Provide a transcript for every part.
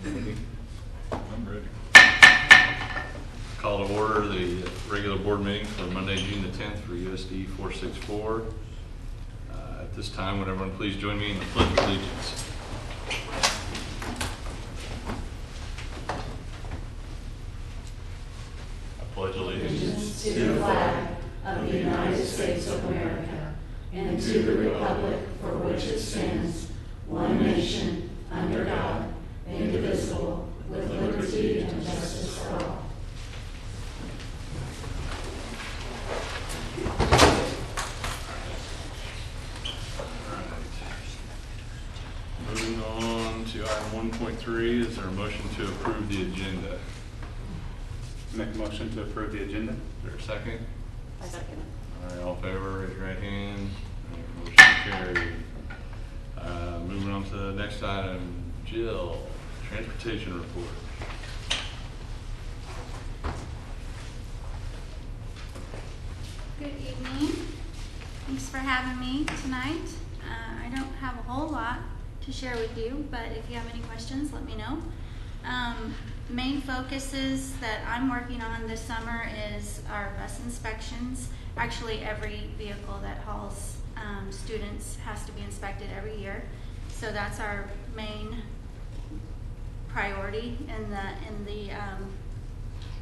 I'm ready. Call to order the regular board meeting for Monday, June the 10th for USD 464. At this time, would everyone please join me in the Pledge of Allegiance? I pledge allegiance to the flag of the United States of America and to the republic for which it stands, one nation, under God, indivisible, with liberty and justice for all. Moving on to item 1.3, is there a motion to approve the agenda? Make a motion to approve the agenda. Is there a second? I second it. All right, all in favor, raise your right hand. All right, motion carried. Moving on to the next item, Jill, transportation report. Good evening. Thanks for having me tonight. I don't have a whole lot to share with you, but if you have any questions, let me know. The main focuses that I'm working on this summer is our bus inspections. Actually, every vehicle that hauls students has to be inspected every year. So that's our main priority in the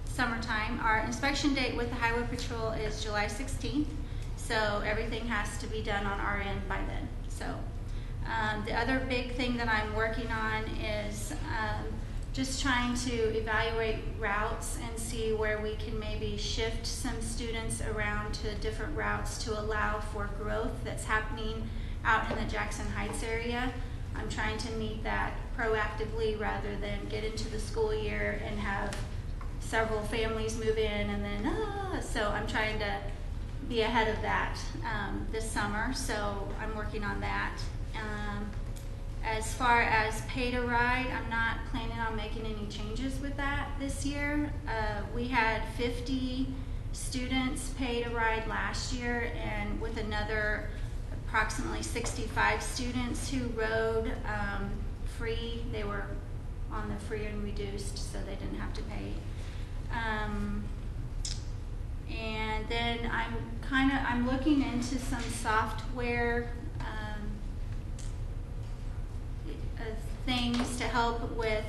summertime. Our inspection date with the Highway Patrol is July 16th. So everything has to be done on our end by then. So the other big thing that I'm working on is just trying to evaluate routes and see where we can maybe shift some students around to different routes to allow for growth that's happening out in the Jackson Heights area. I'm trying to meet that proactively rather than get into the school year and have several families move in and then, so I'm trying to be ahead of that this summer, so I'm working on that. As far as pay to ride, I'm not planning on making any changes with that this year. We had 50 students pay to ride last year, and with another approximately 65 students who rode free. They were on the free and reduced, so they didn't have to pay. And then I'm looking into some software things to help with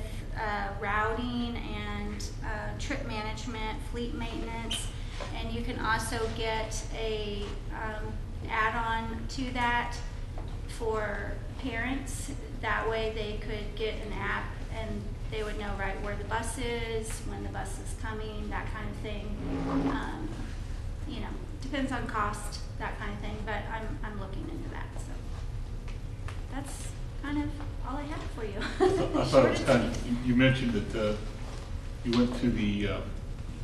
routing and trip management, fleet maintenance, and you can also get a add-on to that for parents. That way they could get an app and they would know right where the bus is, when the bus is coming, that kind of thing. You know, depends on cost, that kind of thing, but I'm looking into that. So that's kind of all I have for you. I thought it was kind of, you mentioned that you went to the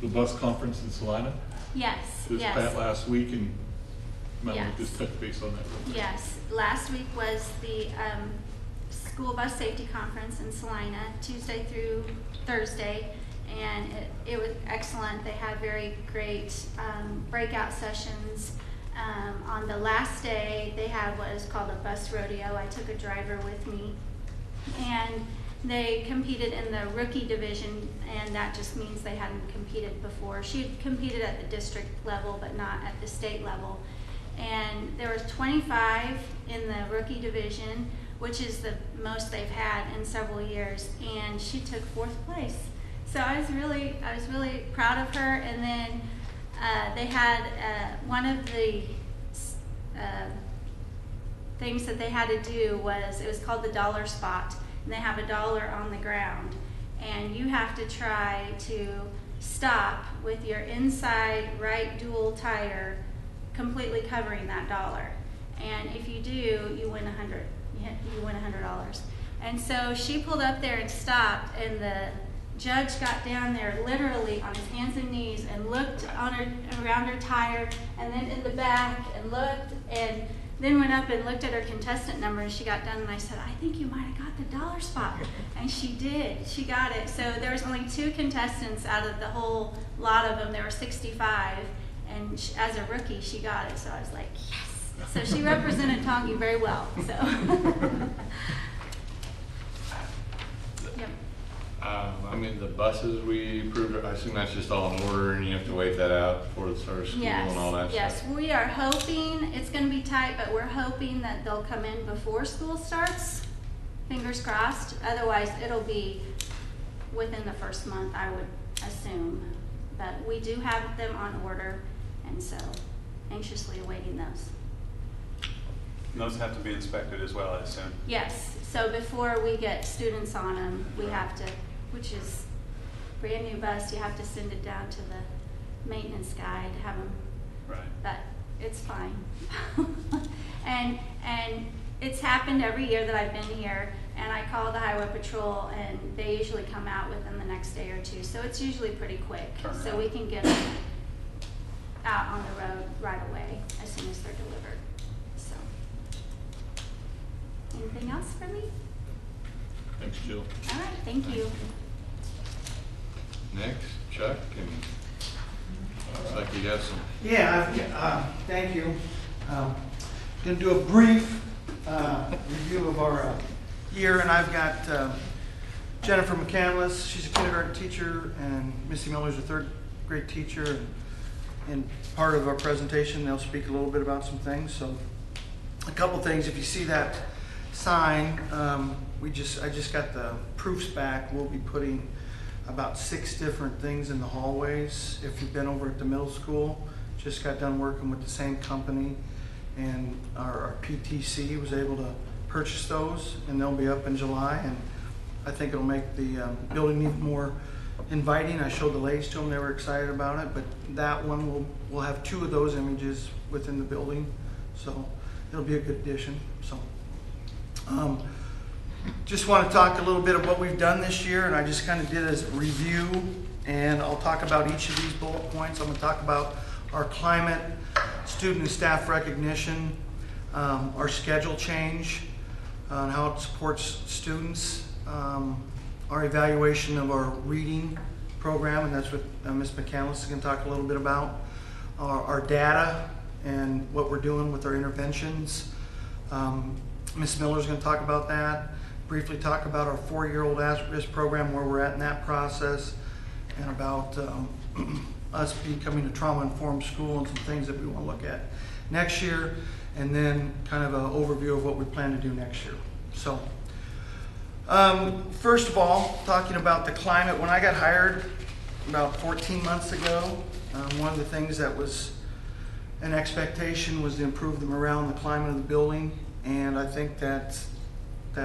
bus conference in Salina. Yes, This yes. last week, and you might want to Yes. just touch base on that real quick. Yes, last week was the school bus safety conference in Salina, Tuesday through Thursday, and it was excellent. They had very great breakout sessions. On the last day, they had what is called a bus rodeo. I took a driver with me, and they competed in the rookie division, and that just means they hadn't competed before. She had competed at the district level, but not at the state level. And there was 25 in the rookie division, which is the most they've had in several years, and she took 4th place. So I was really proud of her. And then they had one of the things that they had to do was, it was called the dollar spot, and they have a dollar on the ground, and you have to try to stop with your inside right dual tire completely covering that dollar. And if you do, you win $100. And so she pulled up there and stopped, and the judge got down there literally on his hands and knees and looked on her, around her tire, and then in the back, and looked, and then went up and looked at her contestant number, and she got done, and I said, I think you might have got the dollar spot. And she did. She got it. So there was only 2 contestants out of the whole lot of them. There were 65, and as a rookie, she got it. So I was like, yes. So she represented Tongi very well. So. Yep. I mean, the buses we approved, I assume that's just all in order and you have to wait that out before the start of school and all that Yes, stuff? we are hoping, it's gonna be tight, but we're hoping that they'll come in before school starts. Fingers crossed, otherwise it'll be within the first month, I would assume. But we do have them on order, and so anxiously awaiting those. And those have to be inspected as well, I assume. Yes, so before we get students on them, we have to, which is brand new bus, you have to send it down to the maintenance guy to have them, Right. but it's fine. And it's happened every year that I've been here, and I call the highway patrol, and they usually come out within the next day or two, so it's usually pretty quick. Turnaround. So we can get them out on the road right away as soon as they're delivered, so. Anything else for me? Thanks, Jill. All right, thank you. Next, Chuck, and looks like you got some. Yeah, thank you. Going to do a brief review of our year, and I've got Jennifer McCandless. She's a kindergarten teacher, and Missy Miller's a third grade teacher. And part of our presentation, they'll speak a little bit about some things. So, a couple things. If you see that sign, I just got the proofs back. We'll be putting about 6 different things in the hallways. If you've been over at the middle school, just got done working with the same company, and our PTC was able to purchase those, and they'll be up in July, and I think it'll make the building even more inviting. I showed the ladies to them, they were excited about it, but that one we'll have 2 of those images within the building, so it'll be a good addition. So just want to talk a little bit of what we've done this year, and I just kind of did as a review, and I'll talk about each of these bullet points. I'm going to talk about our climate, student and staff recognition, our schedule change, and how it supports students, our evaluation of our reading program, and that's what Ms. McCandless is going to talk a little bit about, our data and what we're doing with our interventions. Ms. Miller's going to talk about that, briefly talk about our 4-year-old at-risk program, where we're at in that process, and about us becoming a trauma-informed school and some things that we want to look at next year, and then kind of an overview of what we plan to do next year. So, first of all, talking about the climate, when I got hired about 14 months ago, one of the things that was an expectation was to improve the morale and the climate of the building, and I think that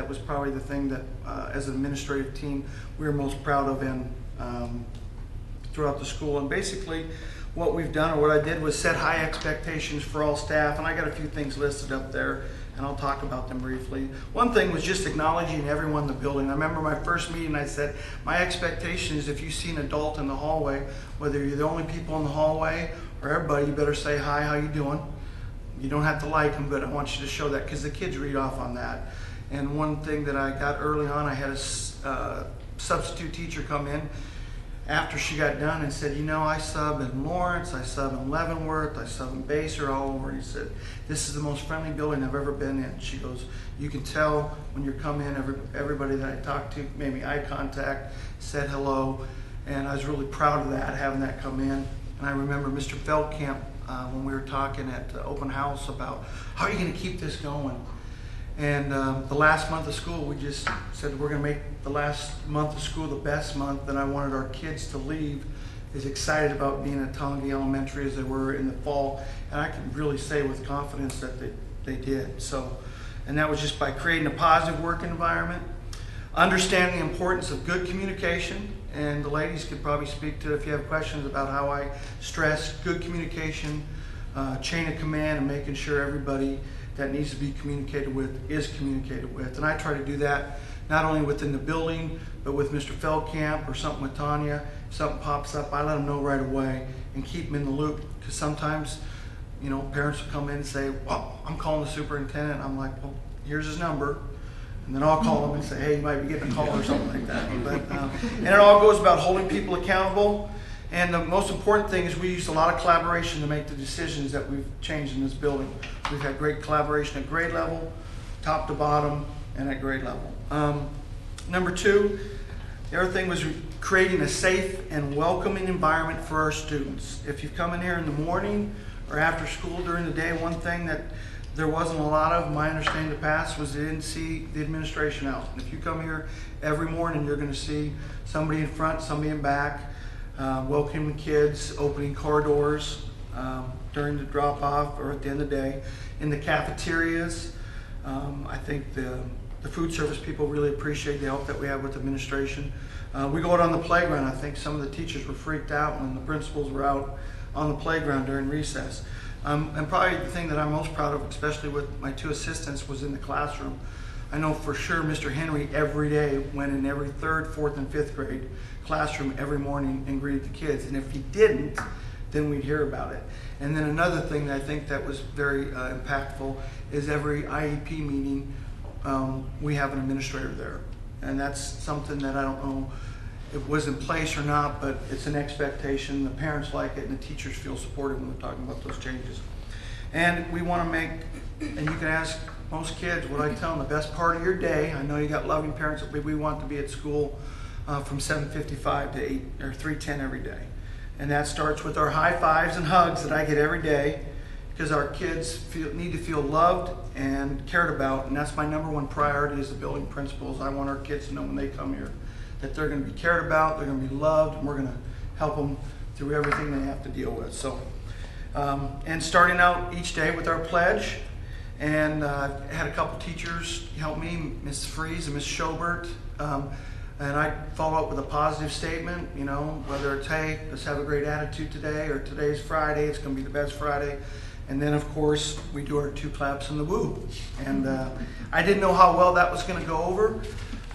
was probably the thing that, as an administrative team, we were most proud of in throughout the school. And basically what we've done, or what I did, was set high expectations for all staff, and I got a few things listed up there, and I'll talk about them briefly. One thing was just acknowledging everyone in the building. I remember my first meeting, I said, my expectation is if you see an adult in the hallway, whether you're the only people in the hallway or everybody, you better say, hi, how you doing? You don't have to like them, but I want you to show that, because the kids read off on that. And one thing that I got early on, I had a substitute teacher come in after she got done and said, you know, I sub in Lawrence, I sub in Leavenworth, I sub in Baser, all over. He said, this is the most friendly building I've ever been in. She goes, you can tell when you come in, everybody that I talked to made me eye contact, said hello, and I was really proud of that, having that come in. And I remember Mr. Feldkamp, when we were talking at the open house about how are you going to keep this going. And the last month of school, we just said we're going to make the last month of school the best month, and I wanted our kids to leave as excited about being at Tongi Elementary as they were in the fall, and I can really say with confidence that they did. So, and that was just by creating a positive work environment, understanding the importance of good communication, and the ladies could probably speak to it if you have questions about how I stress good communication, chain of command, and making sure everybody that needs to be communicated with is communicated with. And I try to do that not only within the building, but with Mr. Feldkamp or something with Tanya. If something pops up, I let them know right away and keep them in the loop, because sometimes, you know, parents will come in and say, well, I'm calling the superintendent. I'm like, well, here's his number. And then I'll call them and say, hey, you might be getting a call or something like that. But, and it all goes about holding people accountable. And the most important thing is we use a lot of collaboration to make the decisions that we've changed in this building. We've had great collaboration at grade level, top to bottom, and at grade level. Number 2, The other thing was creating a safe and welcoming environment for our students. If you come in here in the morning or after school during the day, one thing that there wasn't a lot of, my understanding in the past, was they didn't see the administration out. And if you come here every morning, you're going to see somebody in front, somebody in back, welcoming kids, opening car doors during the drop-off or at the end of the day. In the cafeterias, I think the food service people really appreciate the help that we have with administration. We go out on the playground. I think some of the teachers were freaked out when the principals were out on the playground during recess. And probably the thing that I'm most proud of, especially with my 2 assistants, was in the classroom. I know for sure Mr. Henry every day went in every 3rd, 4th, and 5th grade classroom every morning and greeted the kids. And if he didn't, then we'd hear about it. And then another thing that I think that was very impactful is every IEP meeting, we have an administrator there. And that's something that I don't know if it was in place or not, but it's an expectation. The parents like it and the teachers feel supported when we're talking about those changes. And we want to make, and you can ask most kids what I tell them, the best part of your day. I know you got loving parents, but we want to be at school from 7:55 to 8 or 3:10 every day. And that starts with our high fives and hugs that I get every day, because our kids need to feel loved and cared about, and that's my #1 priority as the building principals. I want our kids to know when they come here that they're going to be cared about, they're going to be loved, and we're going to help them through everything they have to deal with. So, and starting out each day with our pledge, and I had a couple teachers help me, Ms. Fries and Ms. Schobert, and I follow up with a positive statement, you know, whether it's, hey, let's have a great attitude today, or today's Friday, it's going to be the best Friday. And then, of course, we do our 2 claps and the woo. And I didn't know how well that was going to go over.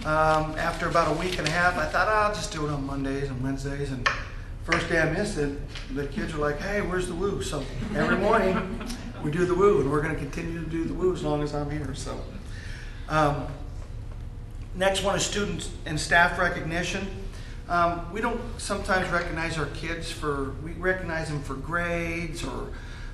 After about a week and a half, I thought, I'll just do it on Mondays and Wednesdays. And first day I missed it, the kids were like, hey, where's the woo? So every morning we do the woo, and we're going to continue to do the woo as long as I'm here. So next one is student and staff recognition. We don't sometimes recognize our kids we recognize them for grades or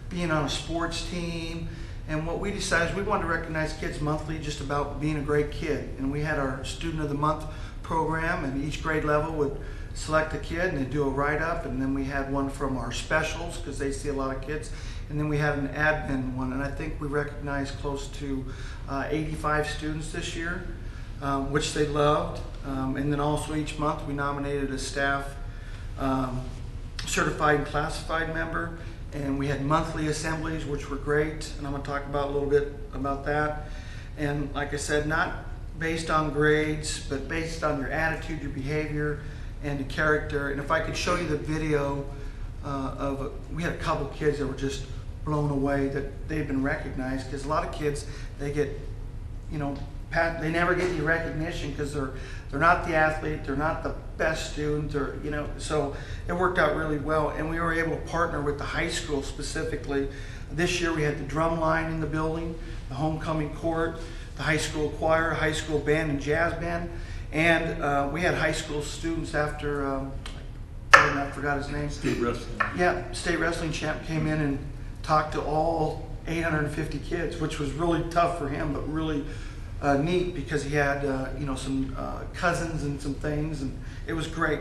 being on a sports team. And what we decided is we wanted to recognize kids monthly just about being a great kid. And we had our Student of the Month program, and each grade level would select a kid and they'd do a write-up. And then we had one from our specials, because they see a lot of kids. And then we had an admin one, and I think we recognized close to 85 students this year, which they loved. And then also each month we nominated a staff certified and classified member. And we had monthly assemblies, which were great, and I'm going to talk about a little bit about that. And like I said, not based on grades, but based on your attitude, your behavior, and the character. And if I could show you the video we had a couple kids that were just blown away that they've been recognized, because a lot of kids, they get, you know, they never get any recognition because they're not the athlete, they're not the best student, or, you know, so it worked out really well. And we were able to partner with the high school specifically. This year we had the drum line in the building, the homecoming court, the high school choir, high school band and jazz band, and we had high school students after I forgot his name. State wrestling. Yeah, state wrestling champ came in and talked to all 850 kids, which was really tough for him, but really neat, because he had you know, some cousins and some things, and it was great.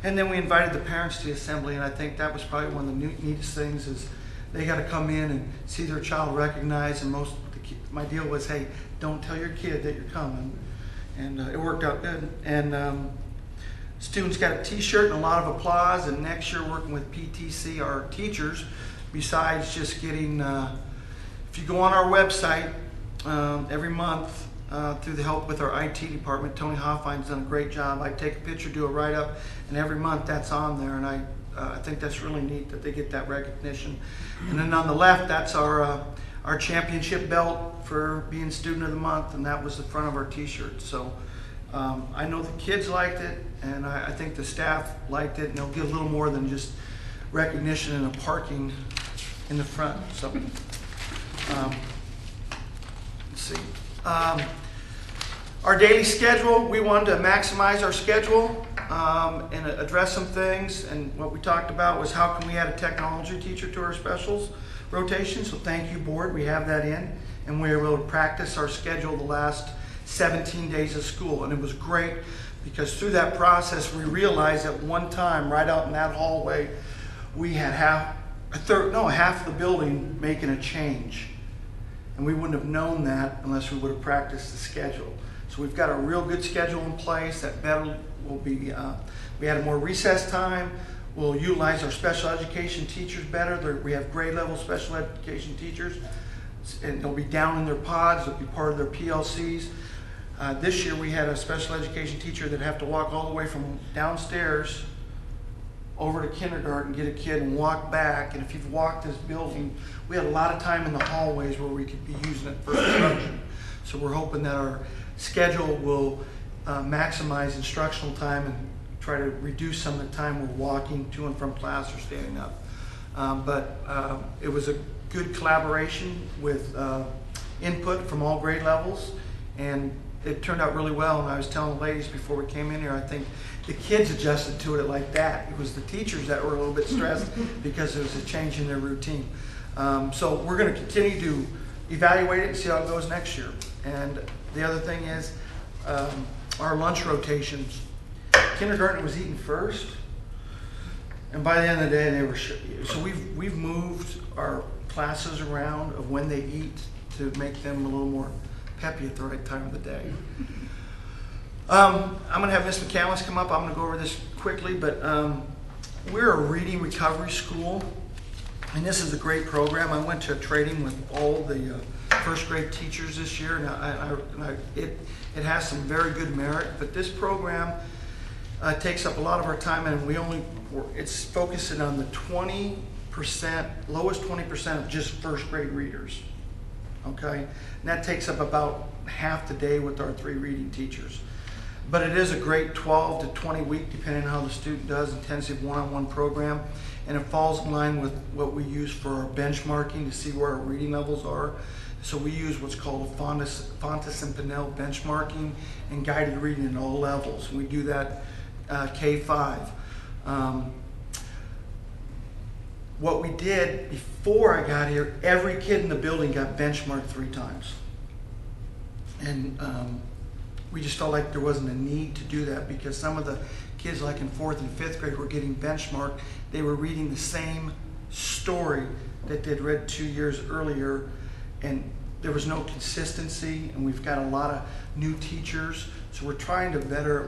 And then we invited the parents to the assembly, and I think that was probably one of the neatest things, is they got to come in and see their child recognized. And my deal was, hey, don't tell your kid that you're coming, and it worked out good. And students got a t-shirt and a lot of applause. And next year, working with PTC, our teachers, besides just getting if you go on our website every month, through the help with our IT department, Tony Hoffein's done a great job. I take a picture, do a write-up, and every month that's on there. And I think that's really neat that they get that recognition. And then on the left, that's our championship belt for being Student of the Month, and that was the front of our t-shirt. So I know the kids liked it, and I think the staff liked it, and they'll get a little more than just recognition and a parking in the front. So let's see. Our daily schedule, we wanted to maximize our schedule and address some things. And what we talked about was, how can we add a technology teacher to our specials rotation? So thank you, board, we have that in. And we were able to practice our schedule the last 17 days of school. And it was great Because through that process, we realized at one time, right out in that hallway, we had half of the building making a change. And we wouldn't have known that unless we would have practiced the schedule. So we've got a real good schedule in place that better will be, we had more recess time. We'll utilize our special education teachers better. We have grade level special education teachers, and they'll be down in their pods. They'll be part of their PLCs. This year we had a special education teacher that have to walk all the way from downstairs over to kindergarten, get a kid and walk back. And if you've walked this building, we had a lot of time in the hallways where we could be using it for instruction. So we're hoping that our schedule will maximize instructional time and try to reduce some of the time we're walking to and from class or standing up. But it was a good collaboration with input from all grade levels, and it turned out really well. And I was telling the ladies before we came in here, I think the kids adjusted to it like that. It was the teachers that were a little bit stressed because there was a change in their routine. So we're going to continue to evaluate it and see how it goes next year. And the other thing is our lunch rotations. Kindergarten was eating first, and by the end of the day, they were so we've moved our classes around of when they eat to make them a little more peppy at the right time of the day. I'm going to have Miss McCandless come up. I'm going to go over this quickly, but we're a reading recovery school, and this is a great program. I went to a training with all the first grade teachers this year, and it has some very good merit, but this program takes up a lot of our time, and it's focusing on the 20%, lowest 20% of just first grade readers. Okay, and that takes up about half the day with our 3 reading teachers. But it is a great 12 to 20 week, depending on how the student does, intensive one-on-one program, and it falls in line with what we use for our benchmarking to see where our reading levels are. So we use what's called a Fontes and Pinnell benchmarking and guided reading at all levels. We do that K-5. What we did before I got here, every kid in the building got benchmarked 3 times. And we just felt like there wasn't a need to do that because some of the kids like in 4th and 5th grade were getting benchmarked. They were reading the same story that they'd read 2 years earlier, and there was no consistency, and we've got a lot of new teachers. So we're trying to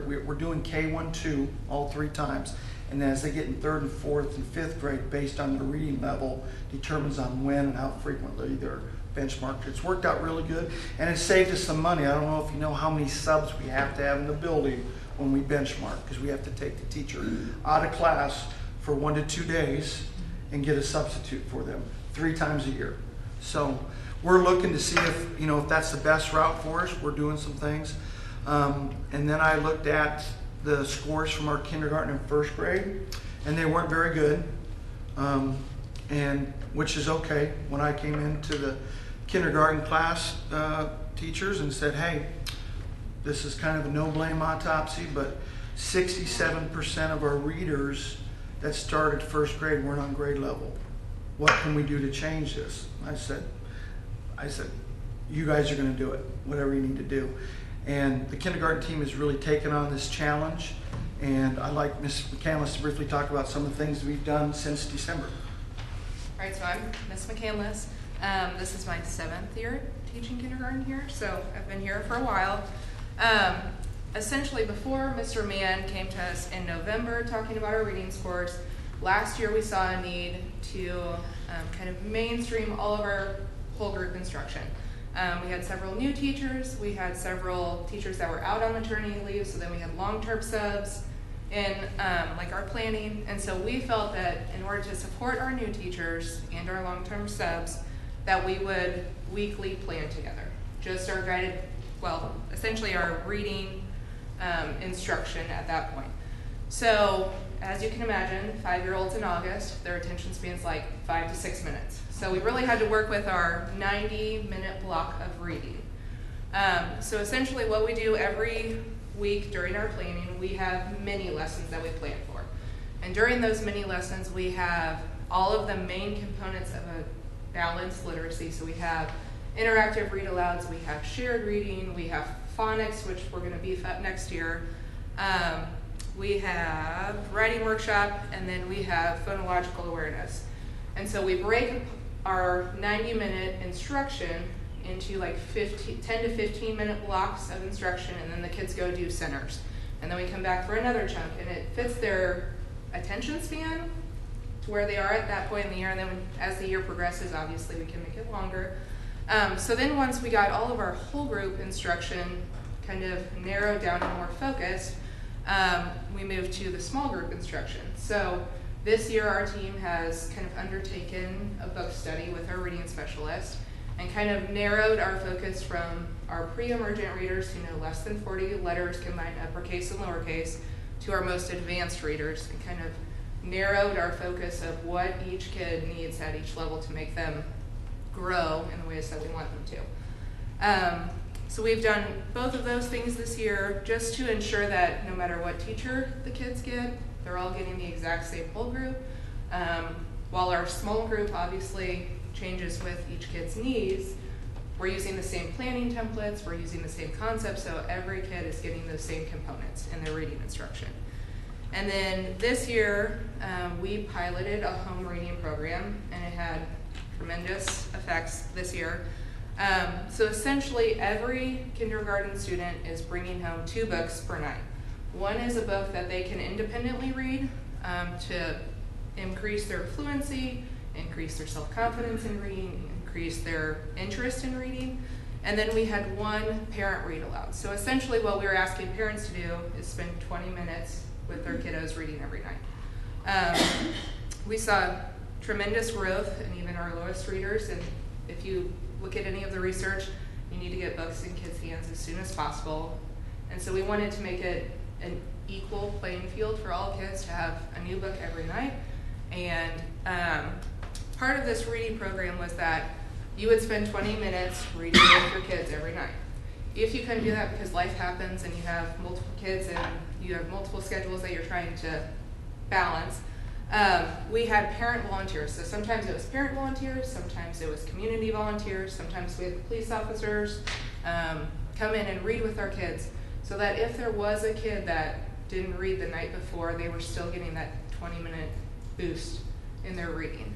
we're doing K1, 2 all 3 times. And as they get in 3rd and 4th and 5th grade, based on their reading level, determines on when and how frequently they're benchmarked. It's worked out really good, and it saved us some money. I don't know if you know how many subs we have to have in the building when we benchmark, because we have to take the teacher out of class for 1 to 2 days and get a substitute for them 3 times a year. So we're looking to see if that's the best route for us. We're doing some things. And then I looked at the scores from our kindergarten and 1st grade, and they weren't very good, and which is okay. When I came into the kindergarten class teachers and said, hey, this is kind of a no-blame autopsy, but 67% of our readers that started 1st grade weren't on grade level. What can we do to change this? I said, you guys are going to do it, whatever you need to do. And the kindergarten team has really taken on this challenge. And I'd like Ms. McCandless to briefly talk about some of the things we've done since December. All right, so I'm Ms. McCandless. This is my 7th year teaching kindergarten here, so I've been here for a while. Essentially, before Mr. Mann came to us in November talking about our reading scores, last year we saw a need to kind of mainstream all of our whole group instruction. We had several new teachers, we had several teachers that were out on maternity leave, so then we had long-term subs in like our planning, and so we felt that in order to support our new teachers and our long-term subs, that we would weekly plan together. Just our guided, essentially our reading instruction at that point. So, as you can imagine, 5-year-olds in August, their attention span's like 5 to 6 minutes. So we really had to work with our 90-minute block of reading. So essentially what we do every week during our planning, we have mini lessons that we plan for. And during those mini lessons, we have all of the main components of a balanced literacy. So we have interactive read-alouds, we have shared reading, we have phonics, which we're going to beef up next year. We have writing workshop, and then we have phonological awareness. And so we break our 90-minute instruction into like 10 to 15 minute blocks of instruction, and then the kids go do centers. And then we come back for another chunk, and it fits their attention span to where they are at that point in the year, and then as the year progresses, obviously we can make it longer. So then once we got all of our whole group instruction kind of narrowed down and more focused, we moved to the small group instruction. So this year our team has kind of undertaken a book study with our reading specialist and kind of narrowed our focus from our pre-emergent readers who know less than 40 letters combined uppercase and lowercase to our most advanced readers, and kind of narrowed our focus of what each kid needs at each level to make them grow in the ways that we want them to. So we've done both of those things this year just to ensure that no matter what teacher the kids get, they're all getting the exact same whole group. While our small group obviously changes with each kid's needs, we're using the same planning templates, we're using the same concepts, so every kid is getting those same components in their reading instruction. And then this year, we piloted a home reading program, and it had tremendous effects this year. So essentially, every kindergarten student is bringing home 2 books per night. One is a book that they can independently read to increase their fluency, increase their self-confidence in reading, increase their interest in reading. And then we had one parent read aloud. So essentially what we were asking parents to do is spend 20 minutes with their kiddos reading every night. We saw tremendous growth in even our lowest readers, and if you look at any of the research, you need to get books in kids' hands as soon as possible. And so we wanted to make it an equal playing field for all kids to have a new book every night. And part of this reading program was that you would spend 20 minutes reading with your kids every night. If you couldn't do that because life happens and you have multiple kids and you have multiple schedules that you're trying to balance, we had parent volunteers. So sometimes it was parent volunteers, sometimes it was community volunteers, sometimes we had the police officers come in and read with our kids, so that if there was a kid that didn't read the night before, they were still getting that 20-minute boost in their reading.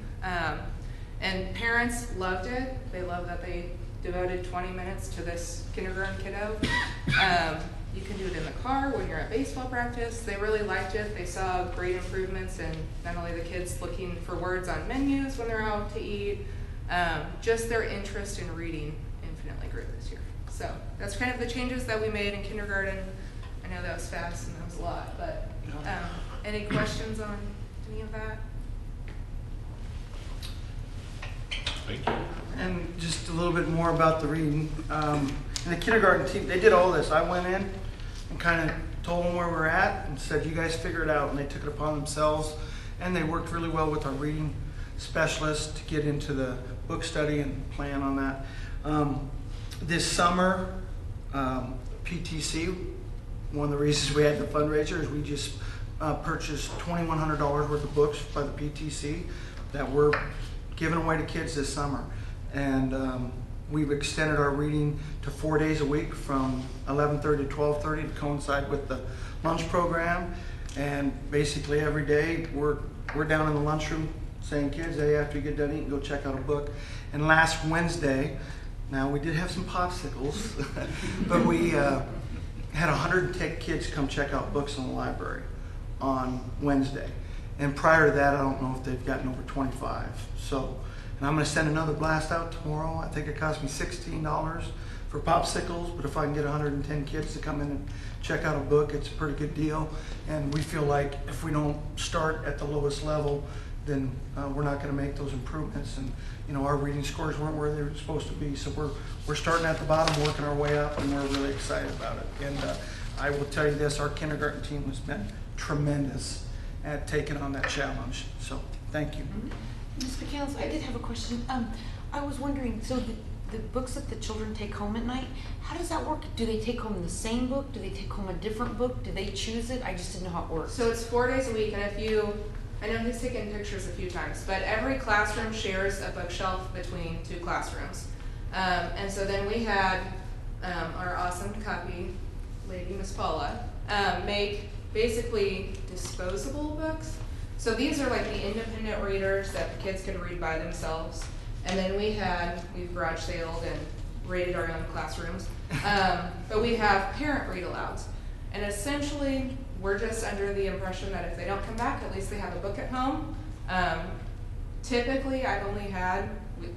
And parents loved it. They loved that they devoted 20 minutes to this kindergarten kiddo. You can do it in the car when you're at baseball practice. They really liked it. They saw great improvements in not only the kids looking for words on menus when they're out to eat, just their interest in reading infinitely grew this year. So that's kind of the changes that we made in kindergarten. I know that was fast and that was a lot, but any questions on any of that? Thank you. And just a little bit more about the reading. And the kindergarten team, they did all this. I went in and kind of told them where we're at and said, you guys figure it out. And they took it upon themselves. And they worked really well with our reading specialist to get into the book study and plan on that. This summer, PTC, one of the reasons we had the fundraiser is we just purchased $2,100 worth of books by the PTC that we're giving away to kids this summer. And we've extended our reading to 4 days a week from 11:30 to 12:30 to coincide with the lunch program. And basically every day we're down in the lunchroom saying, kids, hey, after you get done eating, go check out a book. And last Wednesday, now we did have some popsicles, but we had 110 kids come check out books in the library on Wednesday. And prior to that, I don't know if they've gotten over 25. So, and I'm going to send another blast out tomorrow. I think it cost me $16 for popsicles, but if I can get 110 kids to come in and check out a book, it's a pretty good deal. And we feel like if we don't start at the lowest level, then we're not going to make those improvements. And you know, our reading scores weren't where they were supposed to be. So we're starting at the bottom, working our way up, and we're really excited about it. And I will tell you this, our kindergarten team has been tremendous at taking on that challenge. So thank you. Ms. McCallis, I did have a question. I was wondering, so the books that the children take home at night, how does that work? Do they take home the same book? Do they take home a different book? Do they choose it? I just didn't know how it works. So it's 4 days a week, and I know he's taken pictures a few times, but every classroom shares a bookshelf between 2 classrooms. And so then we had our awesome copy lady, Miss Paula, make basically disposable books. So these are like the independent readers that the kids could read by themselves. And then we've garage saled and rated our own classrooms. But we have parent read alouds. And essentially, we're just under the impression that if they don't come back, at least they have a book at home. Typically, I've only had,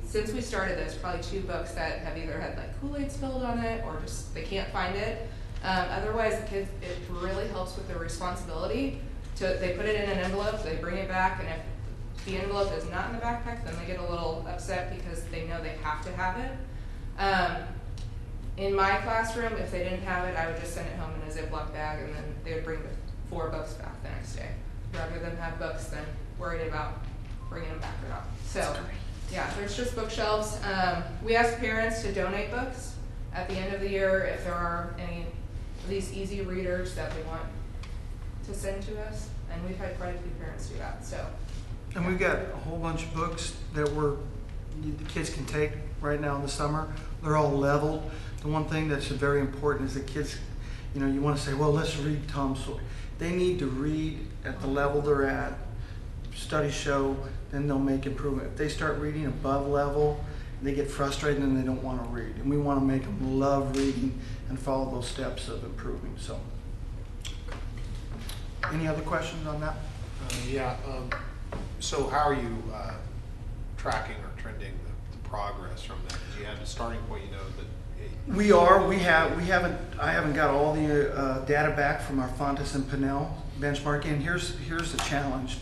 since we started this, probably 2 books that have either had like Kool-Aid spilled on it or just they can't find it. Otherwise, the kids, it really helps with their responsibility. They put it in an envelope, they bring it back, and if the envelope is not in the backpack, then they get a little upset because they know they have to have it. In my classroom, if they didn't have it, I would just send it home in a Ziploc bag, and then they would bring the 4 books back the next day, rather than have books than worried about bringing them back or not. So, yeah, there's just bookshelves. We ask parents to donate books at the end of the year if there are any of these easy readers that we want to send to us, and we've had quite a few parents do that. So, And we've got a whole bunch of books that the kids can take right now in the summer. They're all leveled. The one thing that's very important is that kids, you want to say, well, let's read Tom Sawyer. They need to read at the level they're at. Studies show, then they'll make improvement. If they start reading above level, they get frustrated and they don't want to read. And we want to make them love reading and follow those steps of improving. So, any other questions on that? So how are you tracking or trending the progress from that? Because you had a starting point, that We are. I haven't got all the data back from our Fontes and Pinnell benchmarking. And here's the challenge.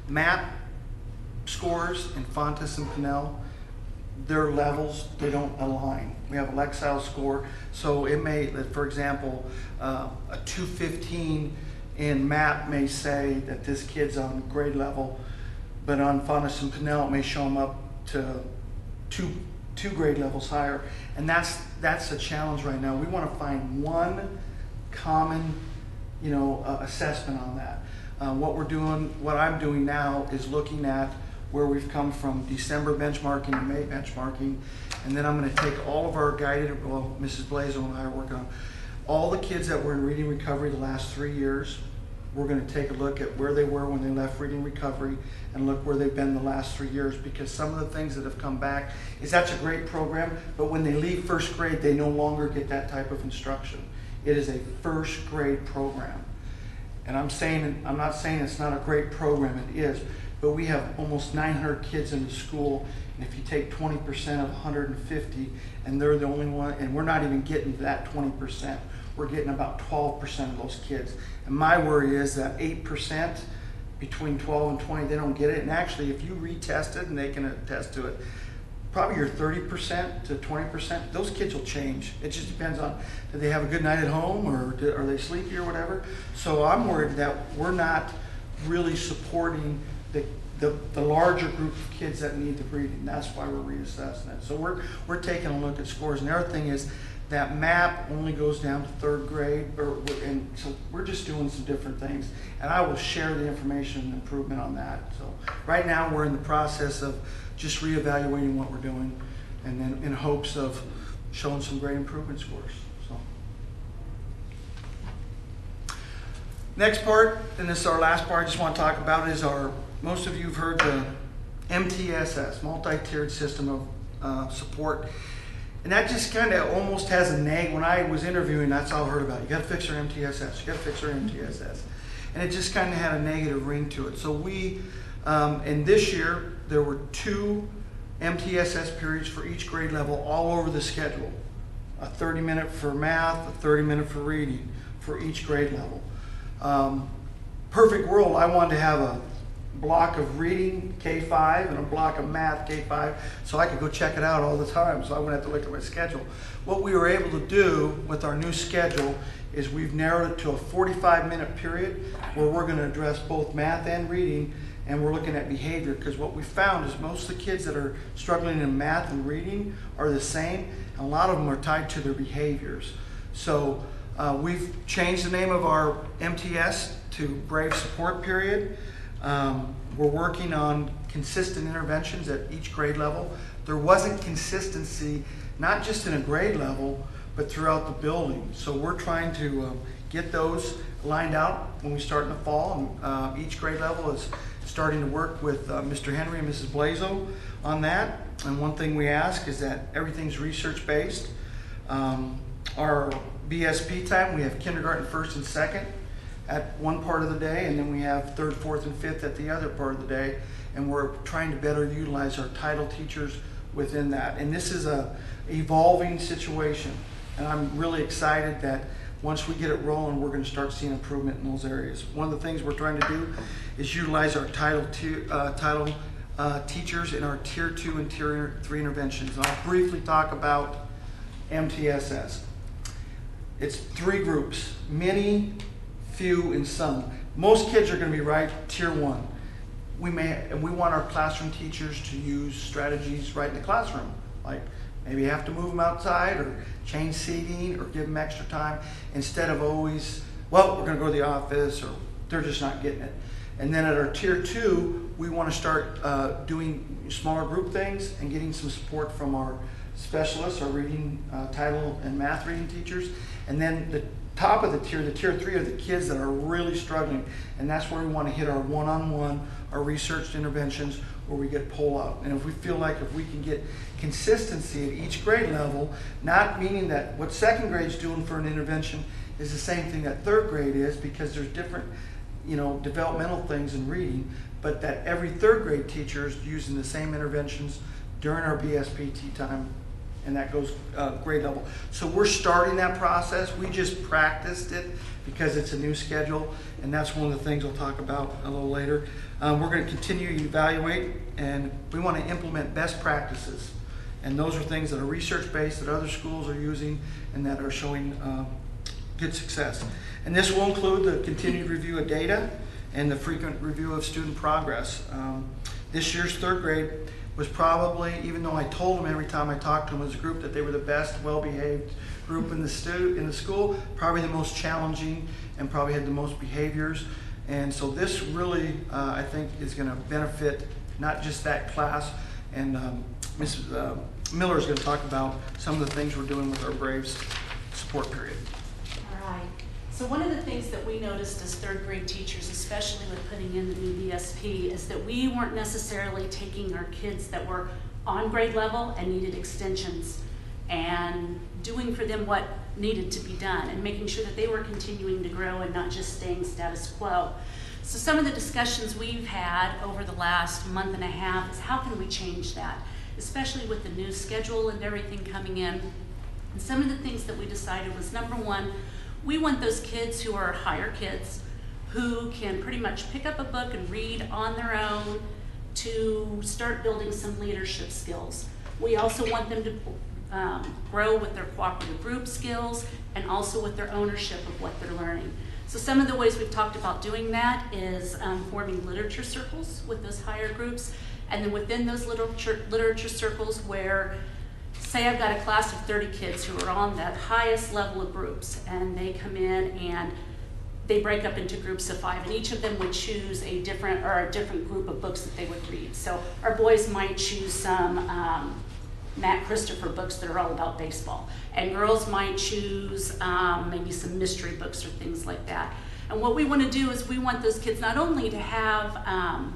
MAP scores in Fontes and Pinnell, their levels, they don't align. We have a Lexile score, so it may, for example, a 215 in MAP may say that this kid's on grade level, but on Fontes and Pinnell it may show them up to two grade levels higher, and that's a challenge right now. We want to find one common, assessment on that. What I'm doing now is looking at where we've come from December benchmarking and May benchmarking, and then I'm going to take all of our guided, Mrs. Blazo and I are working on all the kids that were in reading recovery the last 3 years. We're going to take a look at where they were when they left reading recovery and look where they've been the last 3 years, because some of the things that have come back is that's a great program, but when they leave first grade, they no longer get that type of instruction. It is a first grade program. And I'm not saying it's not a great program, it is, but we have almost 900 kids in the school, and if you take 20% of 150, and they're the only one, and we're not even getting to that 20%, we're getting about 12% of those kids. And my worry is that 8% between 12 and 20, they don't get it. And actually, if you retest it, and they can attest to it, probably your 30% to 20%, those kids will change. It just depends on, do they have a good night at home, or are they sleepy or whatever? So I'm worried that we're not really supporting the larger group of kids that need the reading. That's why we're reassessing it. So we're taking a look at scores. And the other thing is that MAP only goes down to 3rd grade, and so we're just doing some different things. And I will share the information and improvement on that. So right now we're in the process of just reevaluating what we're doing, and then in hopes of showing some great improvement scores. So next part, and this is our last part I just want to talk about, is most of you have heard the MTSS, multi-tiered system of support. And that just kind of almost has a neg. When I was interviewing, that's all I heard about. You got to fix your MTSS. You got to fix your MTSS. And it just kind of had a negative ring to it. So we, and this year, there were 2 MTSS periods for each grade level all over the schedule. A 30-minute for math, a 30-minute for reading for each grade level. Perfect world, I wanted to have a block of reading K5 and a block of math K5 so I could go check it out all the time, so I wouldn't have to look at my schedule. What we were able to do with our new schedule is we've narrowed it to a 45-minute period where we're going to address both math and reading, and we're looking at behavior, because what we found is most of the kids that are struggling in math and reading are the same, and a lot of them are tied to their behaviors. So we've changed the name of our MTS to Brave Support Period. We're working on consistent interventions at each grade level. There wasn't consistency, not just in a grade level, but throughout the building. So we're trying to get those lined out when we start in the fall. And each grade level is starting to work with Mr. Henry and Mrs. Blazo on that. And one thing we ask is that everything's research-based. Our BSP time, we have kindergarten first and second at one part of the day, and then we have third, fourth, and fifth at the other part of the day. And we're trying to better utilize our title teachers within that. And this is a evolving situation. And I'm really excited that once we get it rolling, we're going to start seeing improvement in those areas. One of the things we're trying to do is utilize our title teachers in our Tier 2 and Tier 3 interventions. And I'll briefly talk about MTSS. It's 3 groups, many, few, and some. Most kids are going to be right Tier 1. We want our classroom teachers to use strategies right in the classroom, like maybe have to move them outside or change seating or give them extra time instead of always, well, we're going to go to the office, or they're just not getting it. And then at our Tier 2, we want to start doing smaller group things and getting some support from our specialists, our reading, title, and math reading teachers. And then the top of the Tier 3 are the kids that are really struggling. And that's where we want to hit our one-on-one, our researched interventions, where we get pull out. And if we feel like if we can get consistency at each grade level, not meaning that what second grade's doing for an intervention is the same thing that third grade is, because there's different, developmental things in reading, but that every third grade teacher is using the same interventions during our BSPT time, and that goes grade level. So we're starting that process. We just practiced it because it's a new schedule, and that's one of the things we'll talk about a little later. We're going to continue to evaluate, and we want to implement best practices. And those are things that are research-based that other schools are using and that are showing good success. And this will include the continued review of data and the frequent review of student progress. This year's third grade was probably, even though I told them every time I talked to them as a group that they were the best, well-behaved group in the school, probably the most challenging and probably had the most behaviors. And so this really, I think, is going to benefit not just that class. And Mrs. Miller is going to talk about some of the things we're doing with our Braves support period. All right. So one of the things that we noticed as third grade teachers, especially with putting in the new BSP, is that we weren't necessarily taking our kids that were on grade level and needed extensions and doing for them what needed to be done and making sure that they were continuing to grow and not just staying status quo. So some of the discussions we've had over the last month and a half is how can we change that, especially with the new schedule and everything coming in. And some of the things that we decided was, number one, we want those kids who are higher kids who can pretty much pick up a book and read on their own to start building some leadership skills. We also want them to grow with their cooperative group skills and also with their ownership of what they're learning. So some of the ways we've talked about doing that is forming literature circles with those higher groups, and then within those literature circles where, say I've got a class of 30 kids who are on that highest level of groups, and they come in and they break up into groups of 5, and each of them would choose a different group of books that they would read. So our boys might choose some Matt Christopher books that are all about baseball, and girls might choose maybe some mystery books or things like that. And what we want to do is we want those kids not only to have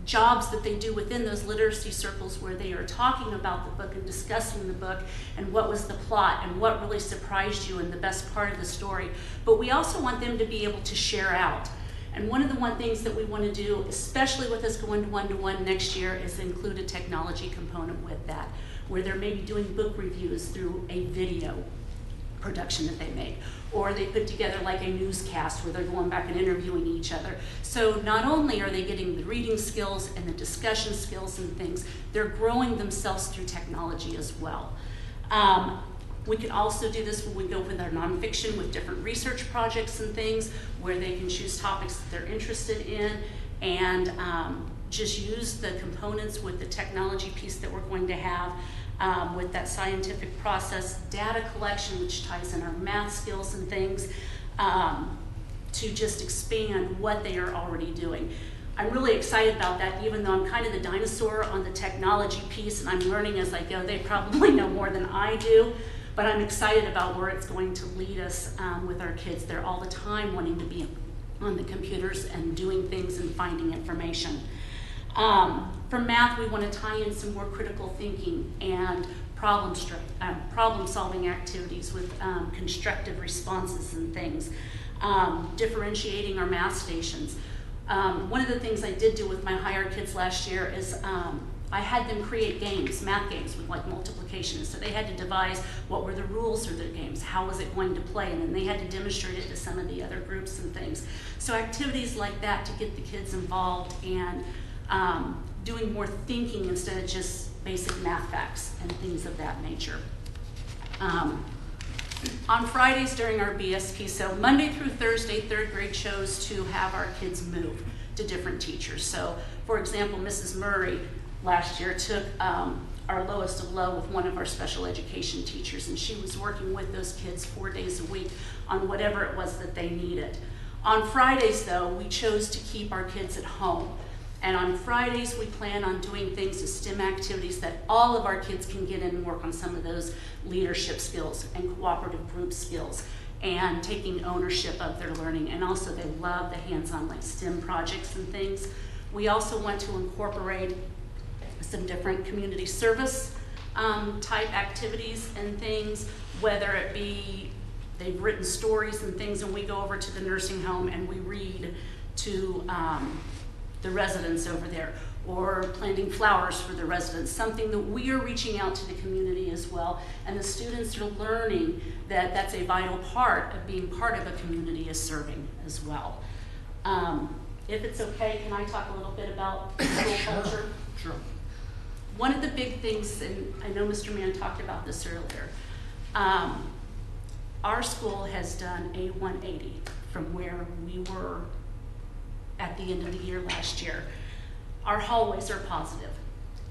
jobs that they do within those literacy circles where they are talking about the book and discussing the book and what was the plot and what really surprised you and the best part of the story, but we also want them to be able to share out. And one of the things that we want to do, especially with us going to one-to-one next year, is include a technology component with that, where they're maybe doing book reviews through a video production that they make, or they put together like a newscast where they're going back and interviewing each other. So not only are they getting the reading skills and the discussion skills and things, they're growing themselves through technology as well. We can also do this when we go with our nonfiction with different research projects and things where they can choose topics that they're interested in and just use the components with the technology piece that we're going to have with that scientific process, data collection, which ties in our math skills and things, to just expand what they are already doing. I'm really excited about that, even though I'm kind of the dinosaur on the technology piece and I'm learning as I go. They probably know more than I do. But I'm excited about where it's going to lead us with our kids. They're all the time wanting to be on the computers and doing things and finding information. For math, we want to tie in some more critical thinking and problem-solving activities with constructive responses and things, differentiating our math stations. One of the things I did do with my higher kids last year is I had them create games, math games with like multiplication. So they had to devise what were the rules for their games, how was it going to play, and then they had to demonstrate it to some of the other groups and things. So activities like that to get the kids involved and doing more thinking instead of just basic math facts and things of that nature. On Fridays during our BSP, so Monday through Thursday, third grade chose to have our kids move to different teachers. So for example, Mrs. Murray last year took our lowest of low with one of our special education teachers, and she was working with those kids 4 days a week on whatever it was that they needed. On Fridays though, we chose to keep our kids at home. And on Fridays, we plan on doing things as STEM activities that all of our kids can get in and work on some of those leadership skills and cooperative group skills and taking ownership of their learning. And also they love the hands-on like STEM projects and things. We also want to incorporate some different community service type activities and things, whether it be they've written stories and things and we go over to the nursing home and we read to the residents over there, or planting flowers for the residents, something that we are reaching out to the community as well. And the students are learning that that's a vital part of being part of a community is serving as well. If it's okay, can I talk a little bit about school culture? Sure. One of the big things, and I know Mr. Mann talked about this earlier, our school has done a 180 from where we were at the end of the year last year. Our hallways are positive.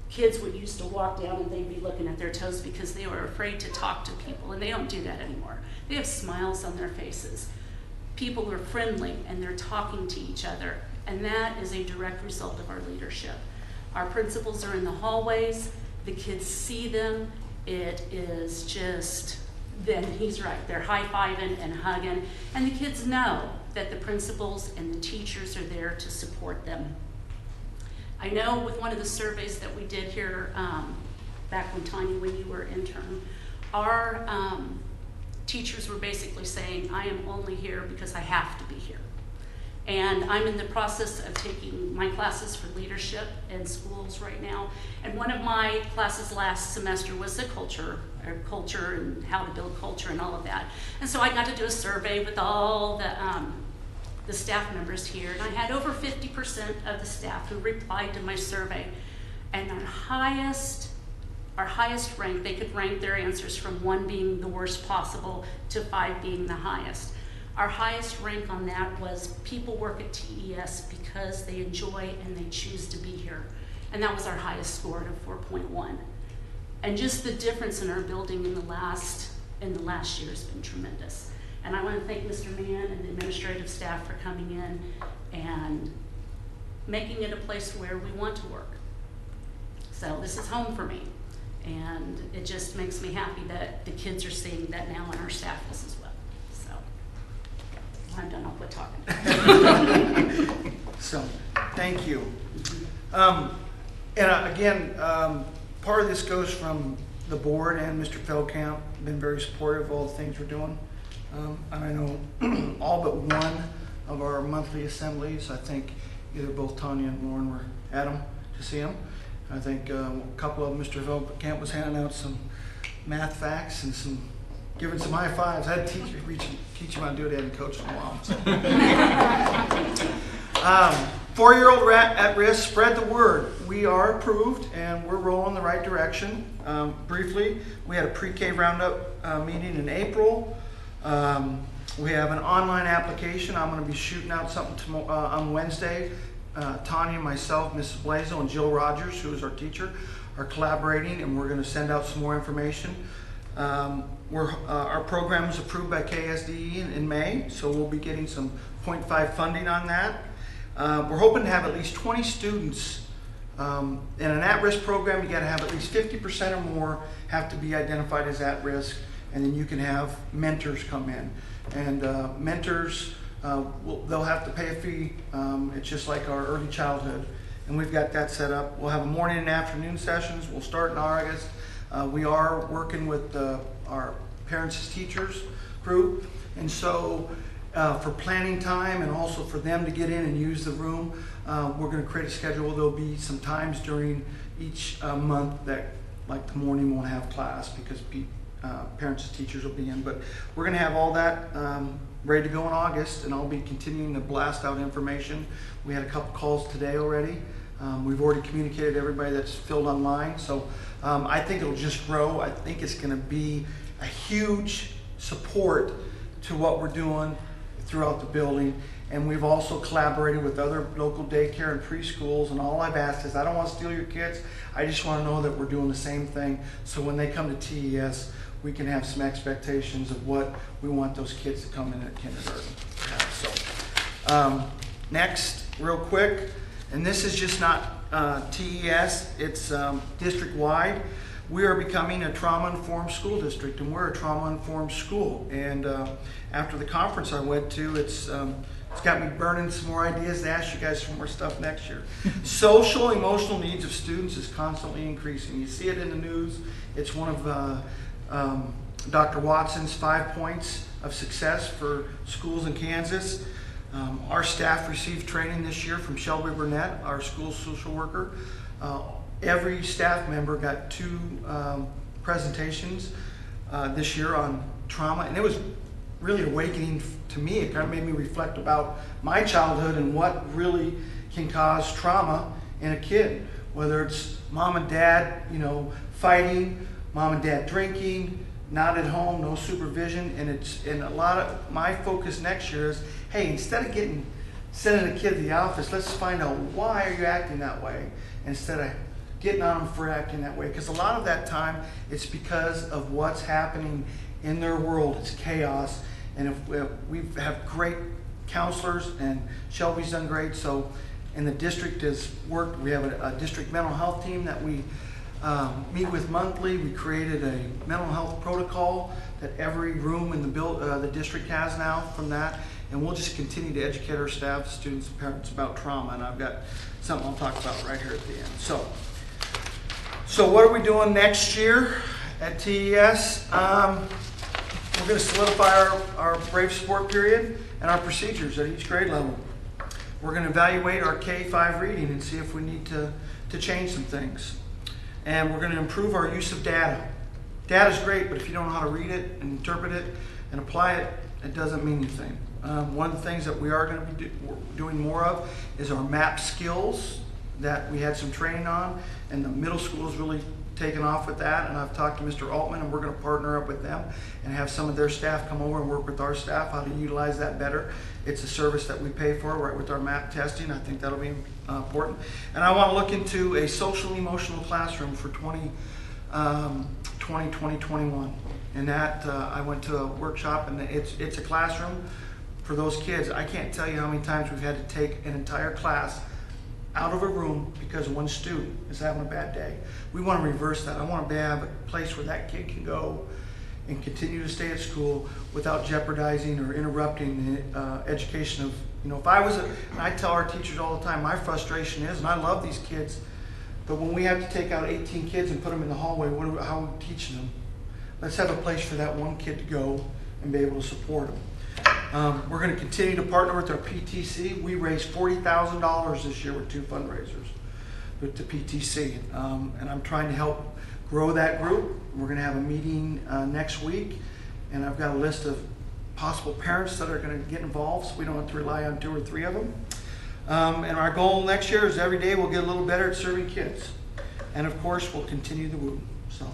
Kids would used to walk down and they'd be looking at their toes because they were afraid to talk to people, and they don't do that anymore. They have smiles on their faces. People are friendly and they're talking to each other, and that is a direct result of our leadership. Our principals are in the hallways, the kids see them, it is just, then he's right, they're high-fiving and hugging, and the kids know that the principals and the teachers are there to support them. I know with one of the surveys that we did here back when Tanya, when you were intern, our teachers were basically saying, I am only here because I have to be here. And I'm in the process of taking my classes for leadership in schools right now. And one of my classes last semester was the culture and how to build culture and all of that. And so I got to do a survey with all the staff members here, and I had over 50% of the staff who replied to my survey. And our highest rank, they could rank their answers from 1 being the worst possible to 5 being the highest. Our highest rank on that was people work at TES because they enjoy and they choose to be here. And that was our highest score at 4.1. And just the difference in our building in the last year has been tremendous. And I want to thank Mr. Mann and the administrative staff for coming in and making it a place where we want to work. So this is home for me. And it just makes me happy that the kids are seeing that now and our staff is as well. So I'm done, I'll quit talking. So, thank you. Again, part of this goes from the board and Mr. Feldkamp, been very supportive of all the things we're doing. I know all but one of our monthly assemblies, I think either both Tanya and Lauren were at them to see them. I think a couple of them, Mr. Feldkamp was handing out some math facts and giving some high fives. I had to teach him how to do it. I hadn't coached in a while. So. 4-year-old at risk, spread the word. We are approved and we're rolling in the right direction. Briefly, we had a pre-K roundup meeting in April. We have an online application. I'm going to be shooting out something on Wednesday. Tanya, myself, Mrs. Blazo, and Jill Rogers, who is our teacher, are collaborating, and we're going to send out some more information. Our program was approved by KSDE in May, so we'll be getting some 0.5 funding on that. We're hoping to have at least 20 students. In an at-risk program, you got to have at least 50% or more have to be identified as at risk. and then you can have mentors come in. And mentors, they'll have to pay a fee. It's just like our early childhood, and we've got that set up. We'll have a morning and afternoon sessions. We'll start in August. We are working with our parents as teachers group, and so for planning time and also for them to get in and use the room, we're going to create a schedule. There'll be some times during each month that, like the morning, won't have class because parents and teachers will be in. But we're going to have all that ready to go in August, and I'll be continuing to blast out information. We had a couple calls today already. We've already communicated to everybody that's filled online. So I think it'll just grow. I think it's going to be a huge support to what we're doing throughout the building. And we've also collaborated with other local daycare and preschools, and all I've asked is, I don't want to steal your kids, I just want to know that we're doing the same thing, so when they come to TES, we can have some expectations of what we want those kids to come in at kindergarten. So, next, real quick, and this is just not TES, it's district-wide. We are becoming a trauma-informed school district, and we're a trauma-informed school. And after the conference I went to, it's got me burning some more ideas to ask you guys for more stuff next year. Social, emotional needs of students is constantly increasing. You see it in the news. It's one of Dr. Watson's 5 points of success for schools in Kansas. Our staff received training this year from Shelby Burnett, our school social worker. Every staff member got 2 presentations this year on trauma, and it was really awakening to me. It kind of made me reflect about my childhood and what really can cause trauma in a kid, whether it's mom and dad, fighting, mom and dad drinking, not at home, no supervision. And a lot of my focus next year is, hey, instead of sending a kid to the office, let's find out, why are you acting that way, instead of getting on them for acting that way. Because a lot of that time, it's because of what's happening in their world. It's chaos. And if we have great counselors, and Shelby's done great. So, and the district has worked. We have a district mental health team that we meet with monthly. We created a mental health protocol that every room in the district has now from that. And we'll just continue to educate our staff, students, and parents about trauma. And I've got something I'll talk about right here at the end. So what are we doing next year at TES? We're going to solidify our Brave Support period and our procedures at each grade level. We're going to evaluate our K-5 reading and see if we need to change some things. And we're going to improve our use of data. Data is great, but if you don't know how to read it and interpret it and apply it, it doesn't mean anything. One of the things that we are going to be doing more of is our MAP skills that we had some training on, and the middle school is really taken off with that. And I've talked to Mr. Altman, and we're going to partner up with them and have some of their staff come over and work with our staff how to utilize that better. It's a service that we pay for, right, with our MAP testing. I think that'll be important. And I want to look into a social emotional classroom for 2021. And that I went to a workshop, and it's a classroom for those kids. I can't tell you how many times we've had to take an entire class out of a room because one student is having a bad day. We want to reverse that. I want to have a place where that kid can go and continue to stay at school without jeopardizing or interrupting the education of, if I was and I tell our teachers all the time, my frustration is, and I love these kids, but when we have to take out 18 kids and put them in the hallway, how are we teaching them? Let's have a place for that one kid to go and be able to support them. We're going to continue to partner with our PTC. We raised $40,000 this year with 2 fundraisers with the PTC. And I'm trying to help grow that group. We're going to have a meeting next week. And I've got a list of possible parents that are going to get involved, so we don't have to rely on 2 or 3 of them. And our goal next year is every day we'll get a little better at serving kids. And of course, we'll continue the WOO. So